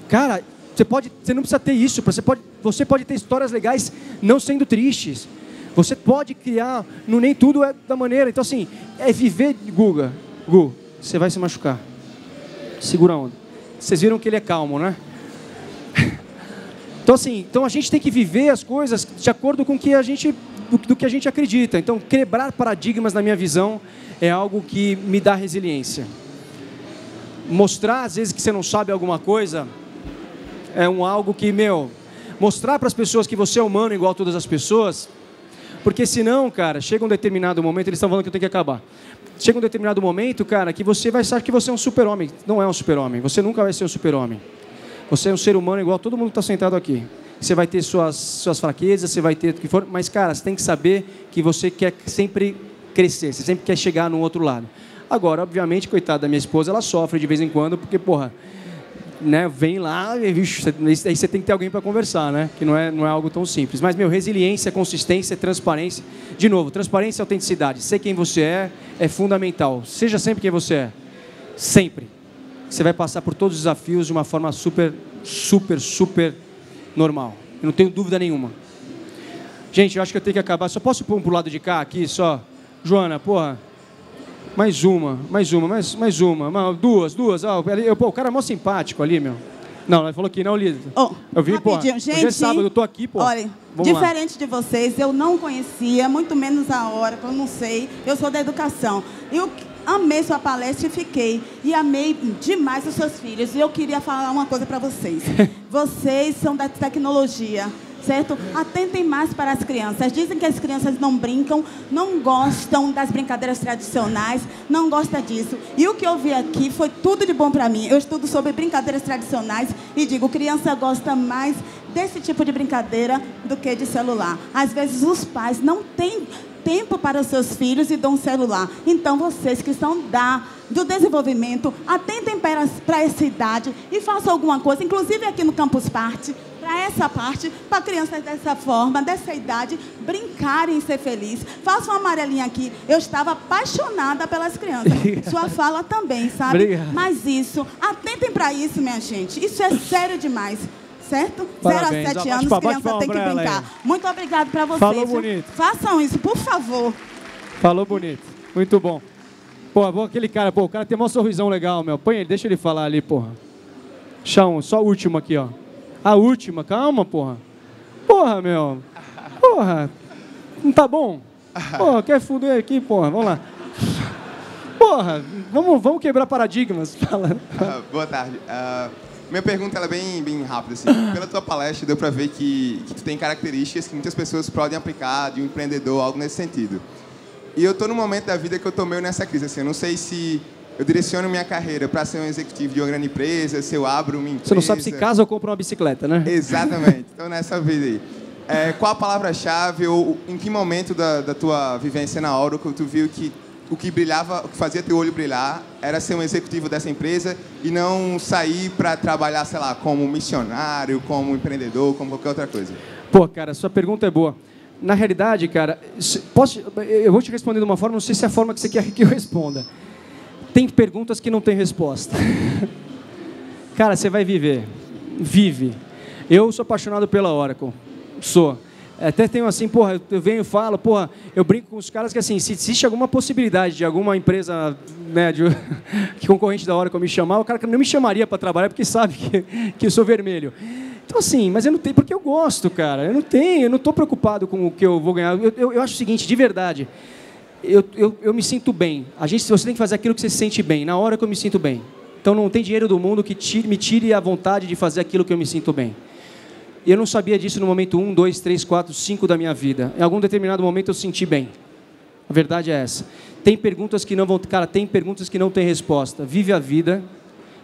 Cara, você não precisa ter isso. Você pode ter histórias legais não sendo tristes. Você pode criar... Nem tudo é da maneira. Então, assim, é viver... Gu, você vai se machucar. Segura a onda. Vocês viram que ele é calmo, né? Então, assim, a gente tem que viver as coisas de acordo com do que a gente acredita. Então, quebrar paradigmas, na minha visão, é algo que me dá resiliência. Mostrar, às vezes, que você não sabe alguma coisa, é algo que, mostrar para as pessoas que você é humano igual a todas as pessoas, porque senão, cara, chega um determinado momento, eles estão falando que eu tenho que acabar. Chega um determinado momento, cara, que você vai achar que você é um super-homem. Não é um super-homem. Você nunca vai ser um super-homem. Você é um ser humano igual a todo mundo que está sentado aqui. Você vai ter suas fraquezas, você vai ter o que for, mas, cara, você tem que saber que você quer sempre crescer, você sempre quer chegar no outro lado. Agora, obviamente, coitada da minha esposa, ela sofre de vez em quando, porque, né, vem lá e aí você tem que ter alguém para conversar, né? Que não é algo tão simples. Mas, resiliência, consistência, transparência. De novo, transparência e autenticidade. Ser quem você é fundamental. Seja sempre quem você é. Sempre. Você vai passar por todos os desafios de uma forma super, super, super normal. Eu não tenho dúvida nenhuma. Gente, eu acho que eu tenho que acabar. Só posso pôr pro lado de cá aqui, só? Joana, mais uma. Duas. O cara é mó simpático ali, Não, ele falou que não, Lisa. Eu vi, rapidinho. Gente, hoje é sábado, eu tô aqui, Olha, diferente de vocês, eu não conhecia, muito menos a hora, eu não sei. Eu sou da educação. Eu amei sua palestra e fiquei. E amei demais os seus filhos. E eu queria falar uma coisa para vocês. Vocês são da tecnologia, certo? Atentem mais para as crianças. Dizem que as crianças não brincam, não gostam das brincadeiras tradicionais, não gostam disso. E o que eu vi aqui foi tudo de bom para mim. Eu estudo sobre brincadeiras tradicionais e digo, criança gosta mais desse tipo de brincadeira do que de celular. Às vezes os pais não têm tempo para os seus filhos e dão um celular. Então, vocês que são do desenvolvimento, atentem para essa idade e façam alguma coisa, inclusive aqui no Campus Party, para essa parte, para crianças dessa forma, dessa idade, brincarem e ser felizes. Faça uma amarelinha aqui. Eu estava apaixonada pelas crianças. Sua fala também, sabe? Obrigado. Mas isso, atentem para isso, minha gente. Isso é sério demais. Certo? Parabéns. 0 a 7 Bate anos, palma criança tem que pra ela brincar. aí. Muito obrigado para vocês. Falou viu? bonito. Façam isso, por favor. Falou bonito. Muito bom. Pô, bom aquele cara, pô, o cara tem um sorrisão legal, meu. Põe ele, deixa ele falar ali, porra. Chão, só a última aqui, ó. A última, calma, porra. Porra, meu. Porra. Não tá bom? Porra, quer fuder aqui, porra? Vamos lá. Porra, vamos quebrar paradigmas. Fala. Boa tarde. Minha pergunta ela é bem rápida. Assim. Pela tua palestra, deu para ver que tu tem características que muitas pessoas podem aplicar de um empreendedor, algo nesse sentido. E eu estou num momento da vida que eu estou meio nessa crise. Assim, eu não sei se eu direciono minha carreira para ser um executivo de uma grande empresa, se eu abro uma empresa... Você não sabe se casa ou compra uma bicicleta, né? Exatamente. Estou nessa vida aí. Qual a palavra-chave ou em que momento da tua vivência na Oracle tu viu que o que brilhava, o que fazia teu olho brilhar era ser um executivo dessa empresa e não sair para trabalhar, sei lá, como missionário, como empreendedor, como qualquer outra coisa? Pô, cara, sua pergunta é boa. Na realidade, cara, eu vou te responder de uma forma, não sei se é a forma que você quer que eu responda. Tem perguntas que não tem resposta. Cara, você vai viver. Vive. Eu sou apaixonado pela Oracle. Sou. Até tenho assim, porra, eu venho e falo, porra, eu brinco com os caras que assim, se existe alguma possibilidade de alguma empresa, né, que concorrente da Oracle me chamar, o cara não me chamaria para trabalhar porque sabe que eu sou vermelho. Então assim, mas eu não tenho, porque eu gosto, cara, eu não estou preocupado com o que eu vou ganhar. Eu acho o seguinte, de verdade, eu me sinto bem. Você tem que fazer aquilo que você se sente bem, na hora que eu me sinto bem. Então não tem dinheiro do mundo que me tire a vontade de fazer aquilo que eu me sinto bem. E eu não sabia disso no momento 1, 2, 3, 4, 5 da minha vida. Em algum determinado momento eu senti bem. A verdade é essa. Tem perguntas que não vão... Cara, tem perguntas que não tem resposta. Vive a vida,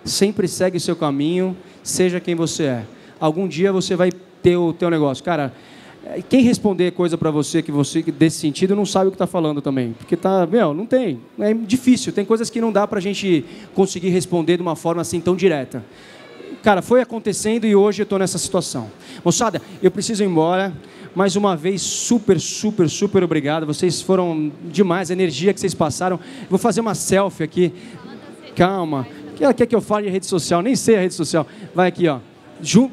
sempre segue o seu caminho, seja quem você é. Algum dia você vai ter o teu negócio. Cara, quem responder coisa para você desse sentido não sabe o que está falando também. Porque não tem. É difícil. Tem coisas que não dá para a gente conseguir responder de uma forma assim tão direta. Cara, foi acontecendo e hoje eu estou nessa situação. Moçada, eu preciso ir embora. Mais uma vez, super, super, super obrigado. Vocês foram demais, a energia que vocês passaram. Vou fazer uma selfie aqui. Calma. Ela quer que eu fale de rede social? Nem sei a rede social. Vai aqui, ó.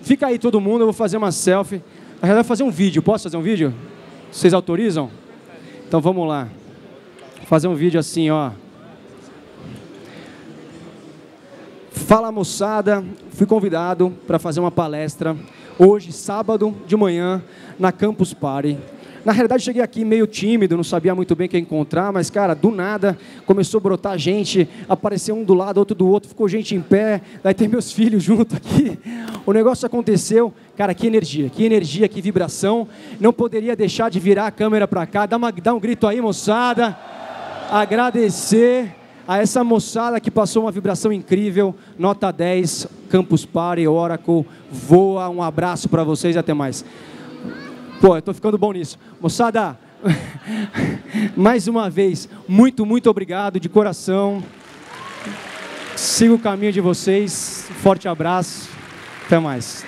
Fica aí todo mundo, eu vou fazer uma selfie. Na realidade, vou fazer um vídeo. Posso fazer um vídeo? Vocês autorizam? Então vamos lá. Vou fazer um vídeo assim, ó. Fala, moçada, fui convidado para fazer uma palestra hoje, sábado de manhã, na Campus Party. Na realidade, cheguei aqui meio tímido, não sabia muito bem quem encontrar, mas, cara, do nada, começou a brotar gente, apareceu um do lado, outro do outro, ficou gente em pé, daí tem meus filhos junto aqui. O negócio aconteceu, cara, que energia, que vibração. Não poderia deixar de virar a câmera para cá, dá um grito aí, moçada, agradecer a essa moçada que passou uma vibração incrível, nota 10, Campus Party, Oracle, voa, um abraço para vocês e até mais. Pô, eu tô ficando bom nisso. Moçada, mais uma vez, muito, muito obrigado de coração. Siga o caminho de vocês, forte abraço, até mais.